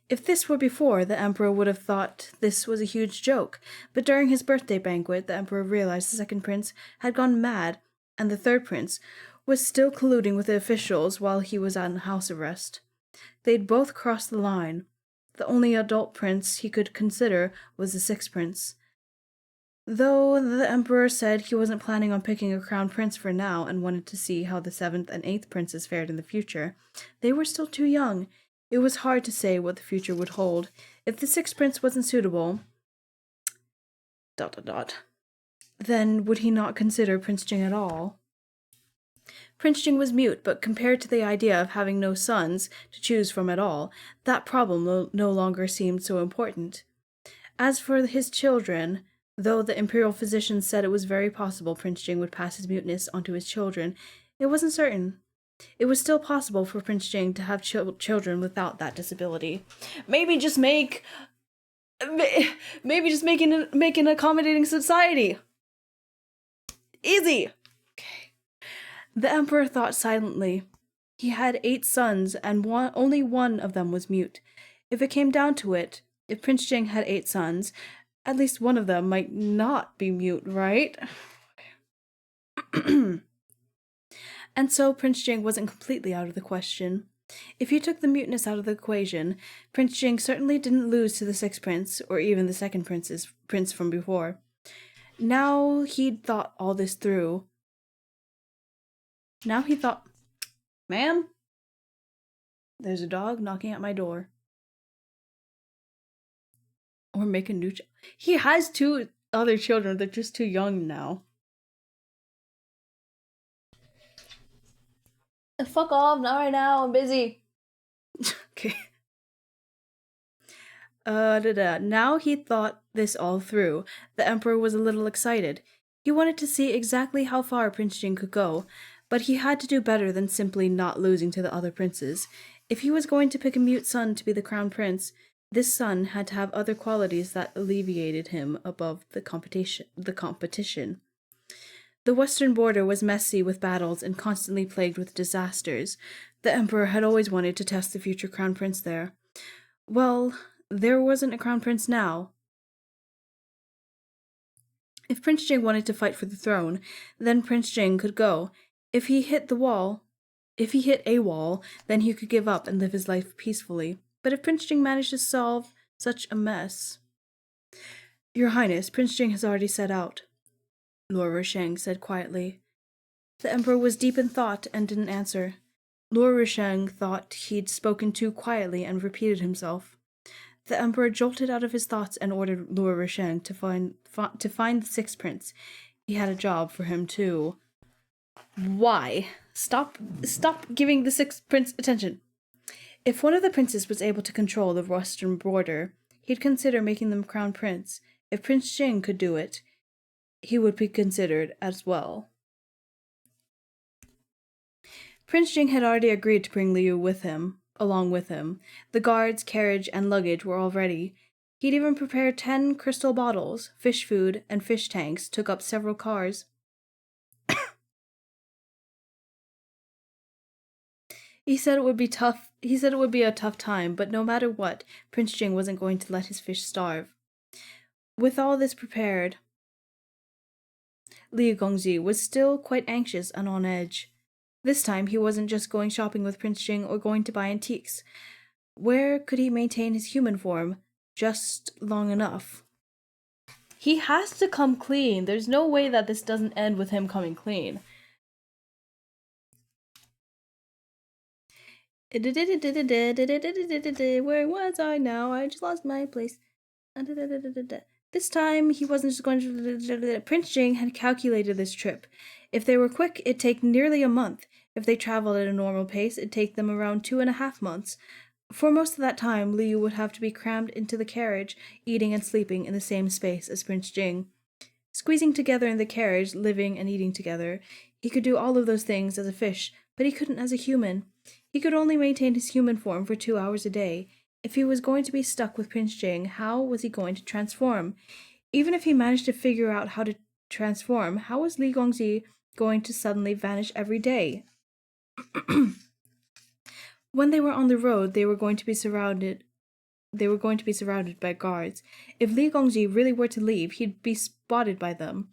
If this were before, the emperor would have thought this was a huge joke, but during his birthday banquet, the emperor realized the second prince had gone mad, and the third prince was still colluding with the officials while he was on house arrest. They'd both crossed the line. The only adult prince he could consider was the sixth prince. Though the emperor said he wasn't planning on picking a crown prince for now and wanted to see how the seventh and eighth princes fared in the future, they were still too young. It was hard to say what the future would hold. If the sixth prince wasn't suitable, then would he not consider Prince Jing at all? Prince Jing was mute, but compared to the idea of having no sons to choose from at all, that problem no longer seemed so important. As for his children, though the imperial physicians said it was very possible Prince Jing would pass his muteness onto his children, it wasn't certain. It was still possible for Prince Jing to have children without that disability. Maybe just make an accommodating society. Easy. Okay. The emperor thought silently. He had 8 sons, and only one of them was mute. If it came down to it, if Prince Jing had 8 sons, at least one of them might not be mute, right? And so Prince Jing wasn't completely out of the question. If you took the muteness out of the equation, Prince Jing certainly didn't lose to the sixth prince, or even the second prince from before. Now he'd thought all this through. Ma'am? There's a dog knocking at my door. Or make a new He has 2 other children, they're just too young now. Fuck off, not right now, I'm busy. Okay. Now he thought this all through. The emperor was a little excited. He wanted to see exactly how far Prince Jing could go, but he had to do better than simply not losing to the other princes. If he was going to pick a mute son to be the crown prince, this son had to have other qualities that alleviated him above the competition. The western border was messy with battles and constantly plagued with disasters. The emperor had always wanted to test the future crown prince there. Well, there wasn't a crown prince now. If Prince Jing wanted to fight for the throne, then Prince Jing could go. If he hit a wall, then he could give up and live his life peacefully. But if Prince Jing managed to solve such a mess... Your Highness, Prince Jing has already set out, Lord Rosheng said quietly. The emperor was deep in thought and didn't answer. Lord Rosheng thought he'd spoken too quietly and repeated himself. The emperor jolted out of his thoughts and ordered Lord Rosheng to find the sixth prince. He had a job for him too. Why? Stop giving the sixth prince attention. If one of the princes was able to control the western border, he'd consider making them crown prince. If Prince Jing could do it, he would be considered as well. Prince Jing had already agreed to bring Liu along with him. The guards, carriage, and luggage were all ready. He'd even prepared 10 crystal bottles. Fish food and fish tanks took up several cars. He said it would be a tough time, but no matter what, Prince Jing wasn't going to let his fish starve. With all this prepared, Liu Gongzi was still quite anxious and on edge. This time, he wasn't just going shopping with Prince Jing or going to buy antiques. Where could he maintain his human form just long enough? He has to come clean. There's no way that this doesn't end with him coming clean. Where was I now? I just lost my place. This time, he wasn't just going to... Prince Jing had calculated this trip. If they were quick, it'd take nearly a month. If they traveled at a normal pace, it'd take them around 2.5 months. For most of that time, Liu would have to be crammed into the carriage, eating and sleeping in the same space as Prince Jing. Squeezing together in the carriage, living and eating together. He could do all of those things as a fish, but he couldn't as a human. He could only maintain his human form for 2 hours a day. If he was going to be stuck with Prince Jing, how was he going to transform? Even if he managed to figure out how to transform, how was Li Gongzi going to suddenly vanish every day? When they were on the road, they were going to be surrounded by guards. If Li Gongzi really were to leave, he'd be spotted by them.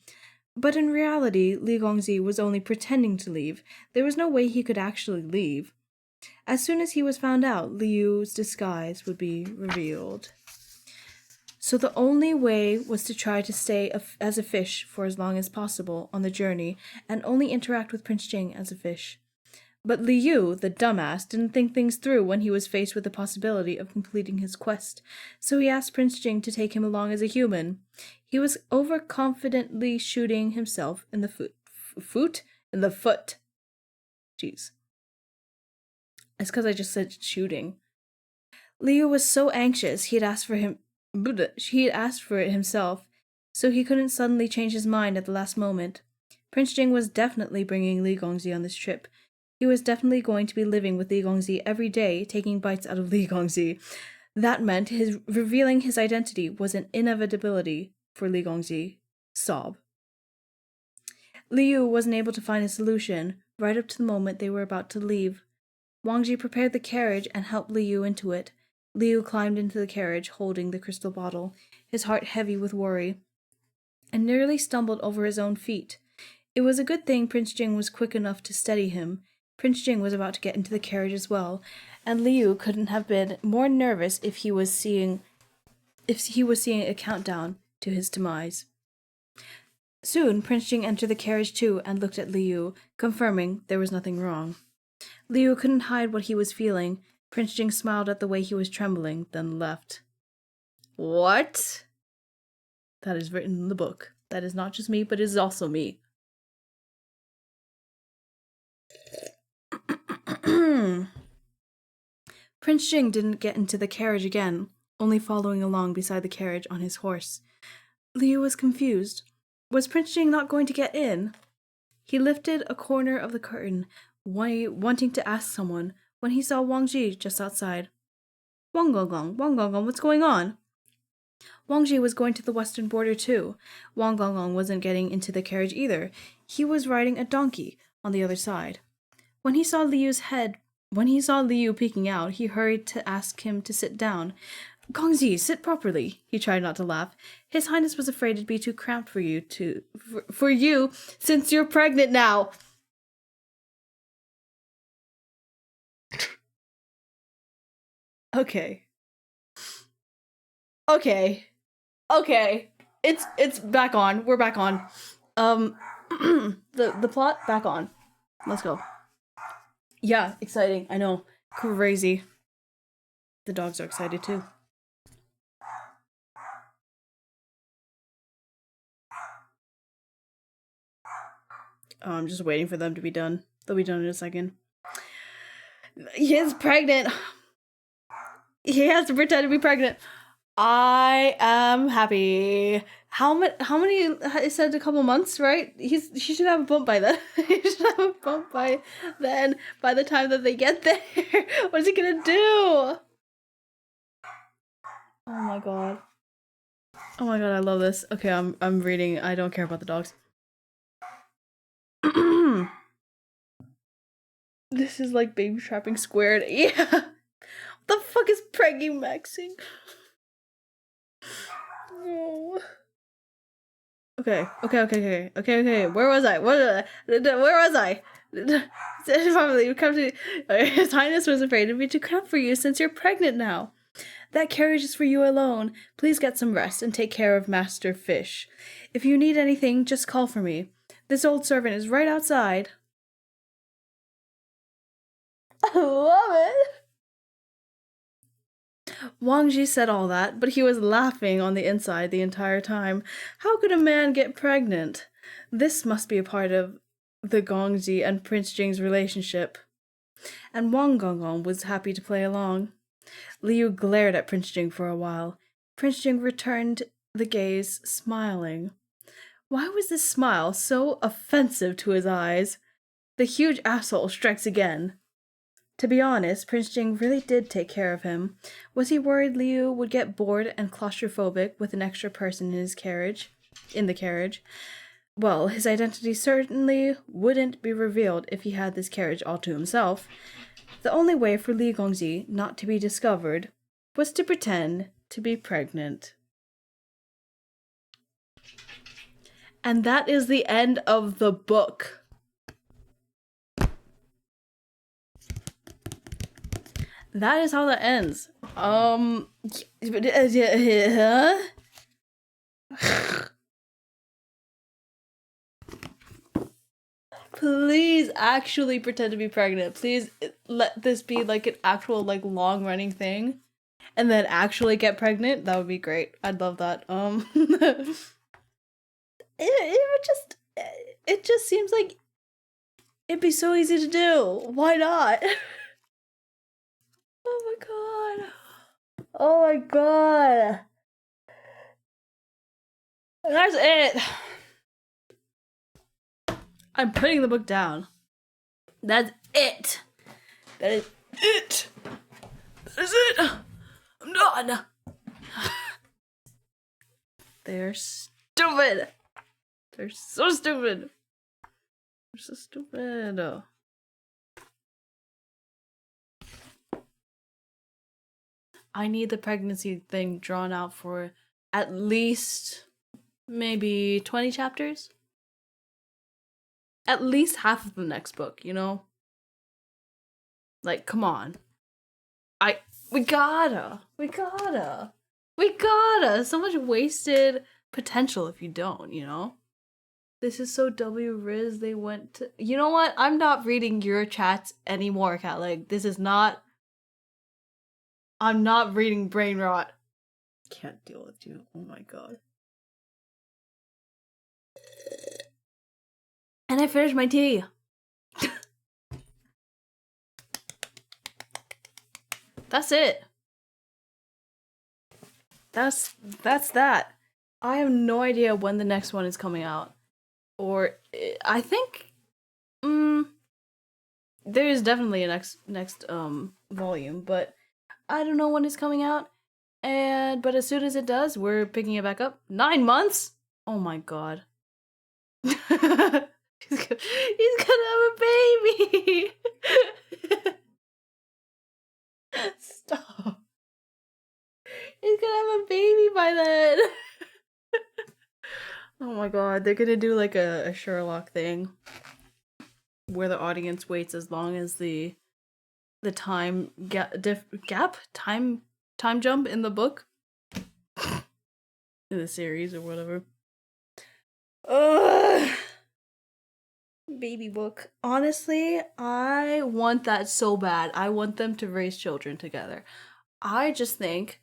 But in reality, Li Gongzi was only pretending to leave. There was no way he could actually leave. As soon as he was found out, Liu's disguise would be revealed. So the only way was to try to stay as a fish for as long as possible on the journey and only interact with Prince Jing as a fish. But Liu, the dumbass, didn't think things through when he was faced with the possibility of completing his quest, so he asked Prince Jing to take him along as a human. He was overconfidently shooting himself in the foot. Jeez. It's because I just said shooting. Liu was so anxious he had asked for it himself, so he couldn't suddenly change his mind at the last moment. Prince Jing was definitely bringing Li Gongzi on this trip. He was definitely going to be living with Li Gongzi every day, taking bites out of Li Gongzi. That meant revealing his identity was an inevitability for Li Gongzi. Sob. Liu wasn't able to find a solution right up to the moment they were about to leave. Wangji prepared the carriage and helped Liu into it. Liu climbed into the carriage, holding the crystal bottle, his heart heavy with worry, and nearly stumbled over his own feet. It was a good thing Prince Jing was quick enough to steady him. Prince Jing was about to get into the carriage as well, and Liu couldn't have been more nervous if he was seeing a countdown to his demise. Soon, Prince Jing entered the carriage too and looked at Liu, confirming there was nothing wrong. Liu couldn't hide what he was feeling. Prince Jing smiled at the way he was trembling, then left. What? That is written in the book. That is not just me, but it is also me. Prince Jing didn't get into the carriage again, only following along beside the carriage on his horse. Liu was confused. Was Prince Jing not going to get in? He lifted a corner of the curtain, wanting to ask someone when he saw Wang Ji just outside. Wang Gong, what's going on? Wang Ji was going to the western border too. Wang Gong wasn't getting into the carriage either. He was riding a donkey on the other side. When he saw Liu peeking out, he hurried to ask him to sit down. Gongzi, sit properly. He tried not to laugh. His Highness was afraid it'd be too cramped for you since you're pregnant now. Okay. It's back on. We're back on. The plot back on. Let's go. Yeah, exciting. I know. Crazy. The dogs are excited too. Oh, I'm just waiting for them to be done. They'll be done in a second. He's pregnant. He has to pretend to be pregnant. I am happy. How many? It said a couple months, right? He should have a bump by then. He should have a bump by then. By the time that they get there, what is he gonna do? Oh my god. Oh my god, I love this. Okay, I'm reading. I don't care about the dogs. This is like baby trapping squared. Yeah. What the fuck is preggy maxing? No. Okay. Where was I? Where was I? Probably come to. His Highness was afraid of me to come for you since you're pregnant now. That carriage is for you alone. Please get some rest and take care of Master Fish. If you need anything, just call for me. This old servant is right outside. I love it. Wang Ji said all that, but he was laughing on the inside the entire time. How could a man get pregnant? This must be a part of the Gongji and Prince Jing's relationship. And Wang Gong was happy to play along. Liu glared at Prince Jing for a while. Prince Jing returned the gaze, smiling. Why was this smile so offensive to his eyes? The huge asshole strikes again. To be honest, Prince Jing really did take care of him. Was he worried Liu would get bored and claustrophobic with an extra person in the carriage? Well, his identity certainly wouldn't be revealed if he had this carriage all to himself. The only way for Li Gongzi not to be discovered was to pretend to be pregnant. And that is the end of the book. That is how that ends. Please actually pretend to be pregnant. Please let this be like an actual like long running thing. And then actually get pregnant. That would be great. I'd love that. It just seems like it'd be so easy to do. Why not? Oh my god. Oh my god. That's it. I'm putting the book down. That's it. That is it. That is it. I'm done. They're stupid. They're so stupid. They're so stupid. I need the pregnancy thing drawn out for at least maybe 20 chapters. At least half of the next book, you know? Like, come on. We gotta. So much wasted potential if you don't, you know? This is so W Riz, they went to... You know what? I'm not reading your chats anymore, Cat. Like, this is not... I'm not reading Brain Rot. Can't deal with you. Oh my god. And I finished my tea. That's it. That's that. I have no idea when the next one is coming out. Or I think there is definitely a next volume, but I don't know when it's coming out. But as soon as it does, we're picking it back up. 9 months? Oh my god. he's gonna have a baby. Stop. He's gonna have a baby by then. Oh my god, they're gonna do like a Sherlock thing where the audience waits as long as the time time jump in the book, in the series or whatever. Ugh. Baby book. Honestly, I want that so bad. I want them to raise children together. I just think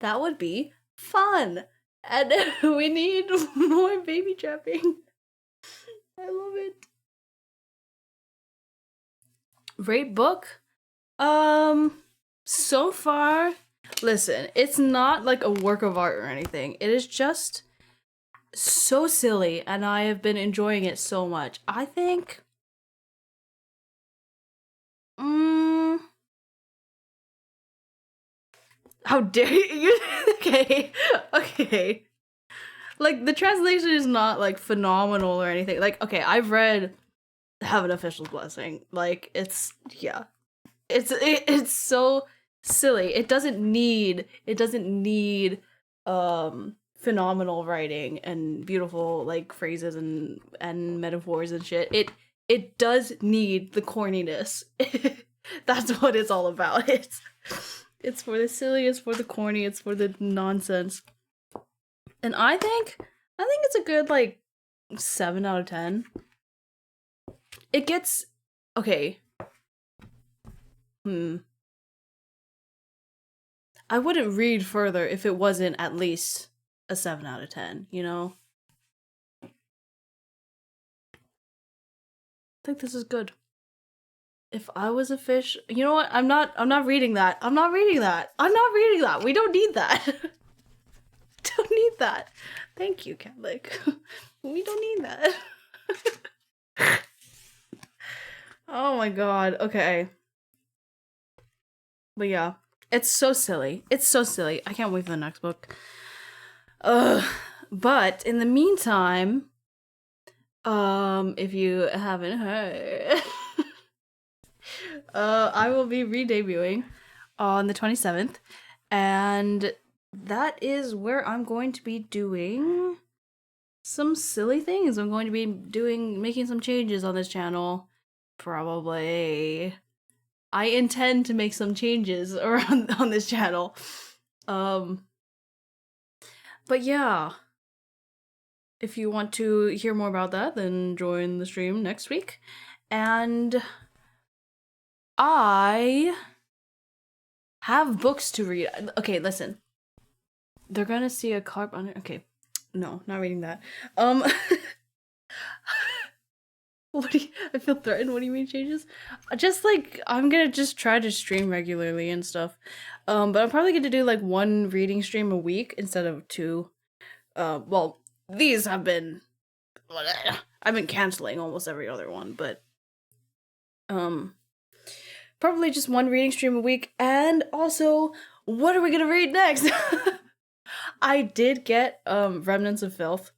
that would be fun. And we need more baby trapping. I love it. Rate book? So far, listen, it's not like a work of art or anything. It is just so silly, and I have been enjoying it so much. I think how dare you? Okay. Like, the translation is not like phenomenal or anything. Like, okay, I've read Have an Official's Blessing. Like, it's so silly. It doesn't need phenomenal writing and beautiful like phrases and metaphors and shit. It does need the corniness. That's what it's all about. It's for the silly, it's for the corny, it's for the nonsense. And I think it's a good like 7 out of 10. It gets okay. I wouldn't read further if it wasn't at least a 7 out of 10, you know? I think this is good. If I was a fish, you know what? I'm not reading that. I'm not reading that. We don't need that. Don't need that. Thank you, Catholic. We don't need that. Oh my god. Okay. But yeah, it's so silly. I can't wait for the next book. But in the meantime, if you haven't heard, I will be re-debuting on the 27th, and that is where I'm going to be doing some silly things. I'm going to be making some changes on this channel. Probably. I intend to make some changes around on this channel. But yeah. If you want to hear more about that, then join the stream next week. And I have books to read. Okay, listen. They're gonna see a carp on it. Okay. No, not reading that. I feel threatened. What do you mean changes? Just like, I'm gonna just try to stream regularly and stuff. But I'm probably gonna do like 1 reading stream a week instead of 2. Well, these have been, I've been canceling almost every other one, but probably just 1 reading stream a week. And also, what are we gonna read next? I did get Remnants of Filth.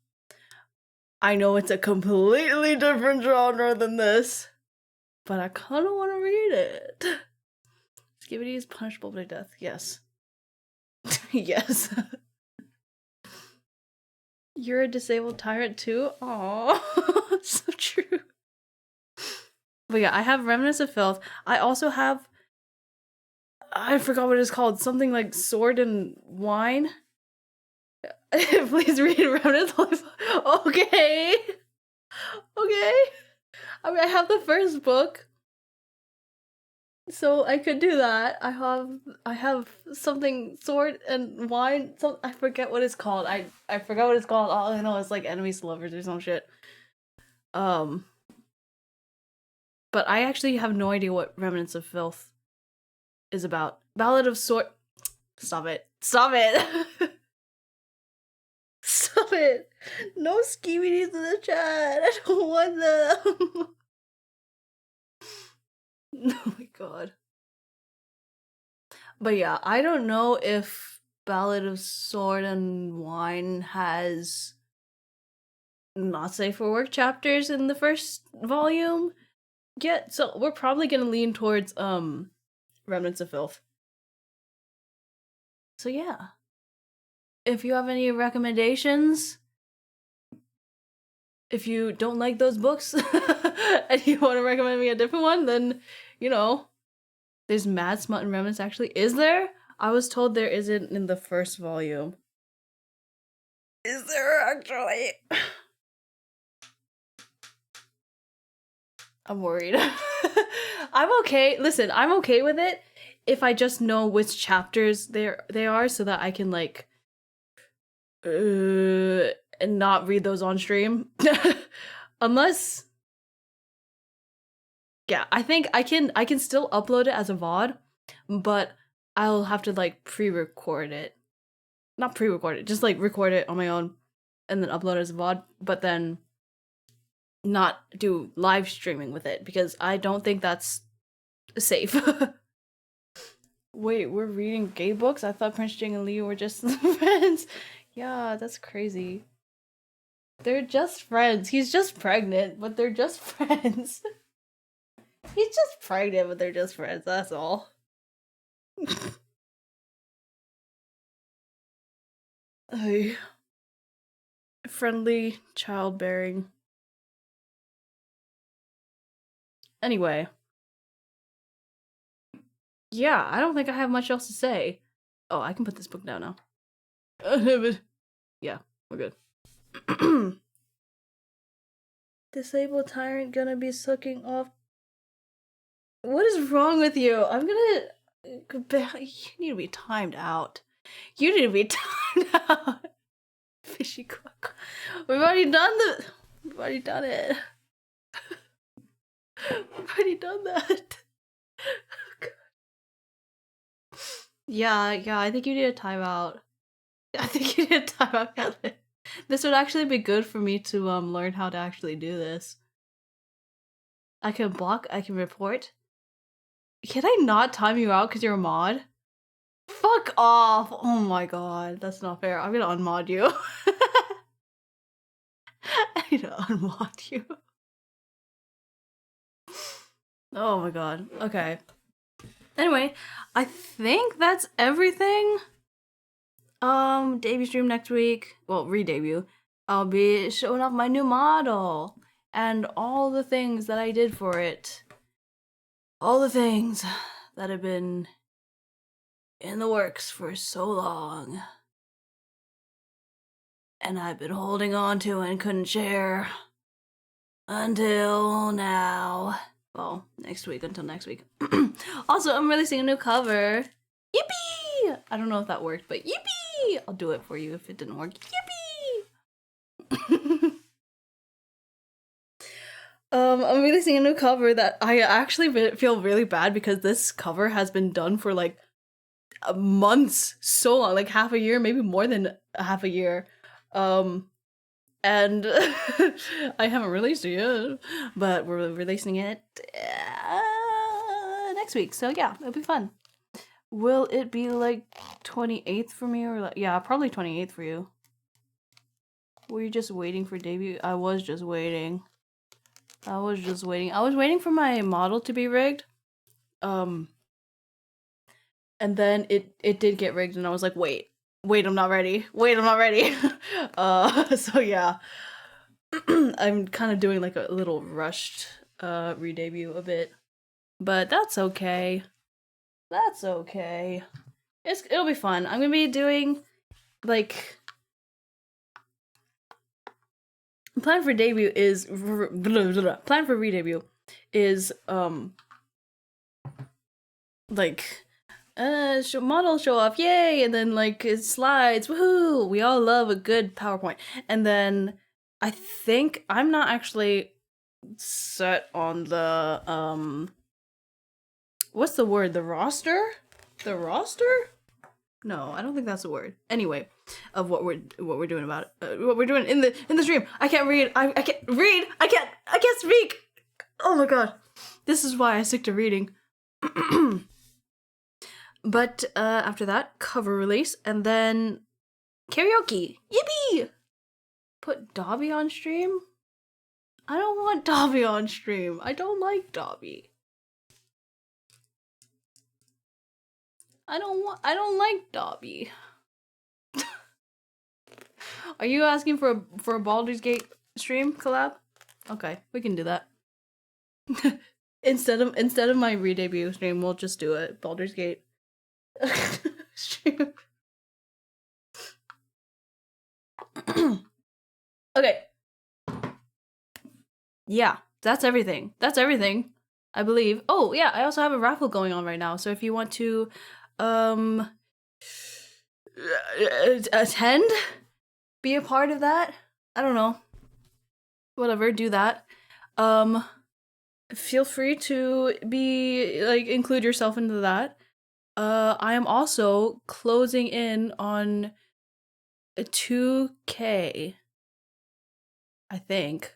I know it's a completely different genre than this, but I kind of want to read it. Skibidi is punishable by death. Yes. Yes. You're a disabled tyrant too? Aww. So true. But yeah, I have Remnants of Filth. I also have, I forgot what it's called. Something like Sword and Wine. Please read Remnants of Filth. Okay. Okay. I mean, I have the first book, so I could do that. I have something Sword and Wine. I forget what it's called. I forgot what it's called. All I know is like Enemies to Lovers or some shit. But I actually have no idea what Remnants of Filth is about. Ballad of Sword. Stop it. Stop it. Stop it. No skibidis in the chat. I don't want them. Oh my god. But yeah, I don't know if Ballad of Sword and Wine has not safe for work chapters in the first volume yet, so we're probably gonna lean towards Remnants of Filth. So yeah. If you have any recommendations, if you don't like those books and you want to recommend me a different one, then, you know, there's Mad Smut and Remnants actually. Is there? I was told there isn't in the first volume. Is there actually? I'm worried. I'm okay. Listen, I'm okay with it if I just know which chapters they are so that I can like and not read those on stream. Unless yeah, I think I can still upload it as a VOD, but I'll have to like pre-record it. Not pre-record it, just like record it on my own and then upload it as a VOD, but then not do live streaming with it because I don't think that's safe. Wait, we're reading gay books? I thought Prince Jing and Leo were just friends. Yeah, that's crazy. They're just friends. He's just pregnant, but they're just friends. He's just pregnant, but they're just friends, that's all. Ay. Friendly childbearing. Anyway. Yeah, I don't think I have much else to say. Oh, I can put this book down now. Yeah, we're good. Disabled Tyrant gonna be sucking off. What is wrong with you? I'm gonna. You need to be timed out. You need to be timed out. Fishy cook. We've already done the. We've already done it. We've already done that. Yeah, I think you need a timeout. I think you need a timeout, Kevin. This would actually be good for me to learn how to actually do this. I can block, I can report. Can I not time you out because you're a mod? Fuck off! Oh my god, that's not fair. I'm gonna unmod you. I need to unmod you. Oh my god. Okay. Anyway, I think that's everything. Debut stream next week. Well, re-debut. I'll be showing off my new model and all the things that I did for it. All the things that have been in the works for so long. And I've been holding on to and couldn't share until now. Well, until next week. Also, I'm releasing a new cover. Yippee! I don't know if that worked, but yippee! I'll do it for you if it didn't work. Yippee! I'm releasing a new cover that I actually feel really bad because this cover has been done for like months, so long, like half a year, maybe more than half a year. And I haven't released it yet, but we're releasing it next week. So yeah, it'll be fun. Will it be like 28th for me or like, yeah, probably 28th for you. Were you just waiting for debut? I was just waiting. I was waiting for my model to be rigged. And then it did get rigged and I was like, wait, I'm not ready. So yeah. I'm kind of doing like a little rushed re-debut a bit. But that's okay. It'll be fun. I'm gonna be doing like plan for re-debut is like model show off, yay, and then like slides, woohoo, we all love a good PowerPoint. And then I think I'm not actually set on the what's the word, the roster? No, I don't think that's the word. Anyway, of what we're doing about it. What we're doing in the stream. I can't read. I can't read. I can't speak. Oh my god. This is why I stick to reading. But after that, cover release, and then karaoke. Yippee! Put Dobby on stream? I don't want Dobby on stream. I don't like Dobby. I don't like Dobby. Are you asking for a Baldur's Gate stream collab? Okay, we can do that. instead of my re-debut stream, we'll just do it. Baldur's Gate stream. Okay. Yeah, that's everything. That's everything, I believe. Oh, yeah, I also have a raffle going on right now. So if you want to attend, be a part of that, I don't know. Whatever, do that. Feel free to be include yourself into that. I am also closing in on 2K, I think.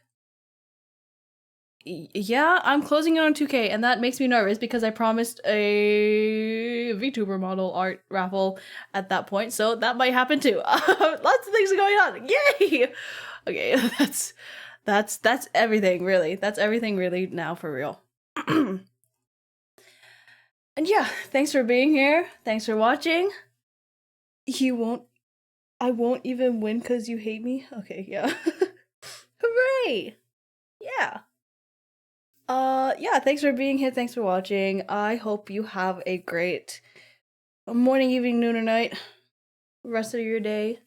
Yeah, I'm closing in on 2K, and that makes me nervous because I promised a VTuber model art raffle at that point, so that might happen too. Lots of things going on. Yay! Okay, that's everything really. That's everything really now for real. And yeah, thanks for being here. Thanks for watching. I won't even win because you hate me? Okay, yeah. Hooray! Yeah. Yeah, thanks for being here. Thanks for watching. I hope you have a great morning, evening, noon, or night. Rest of your day.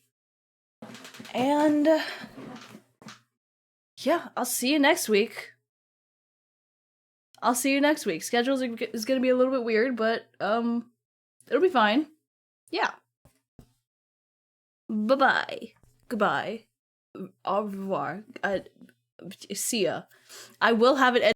And yeah, I'll see you next week. Schedules is gonna be a little bit weird, but it'll be fine. Yeah. Bye-bye. Goodbye. Au revoir. See ya. I will have it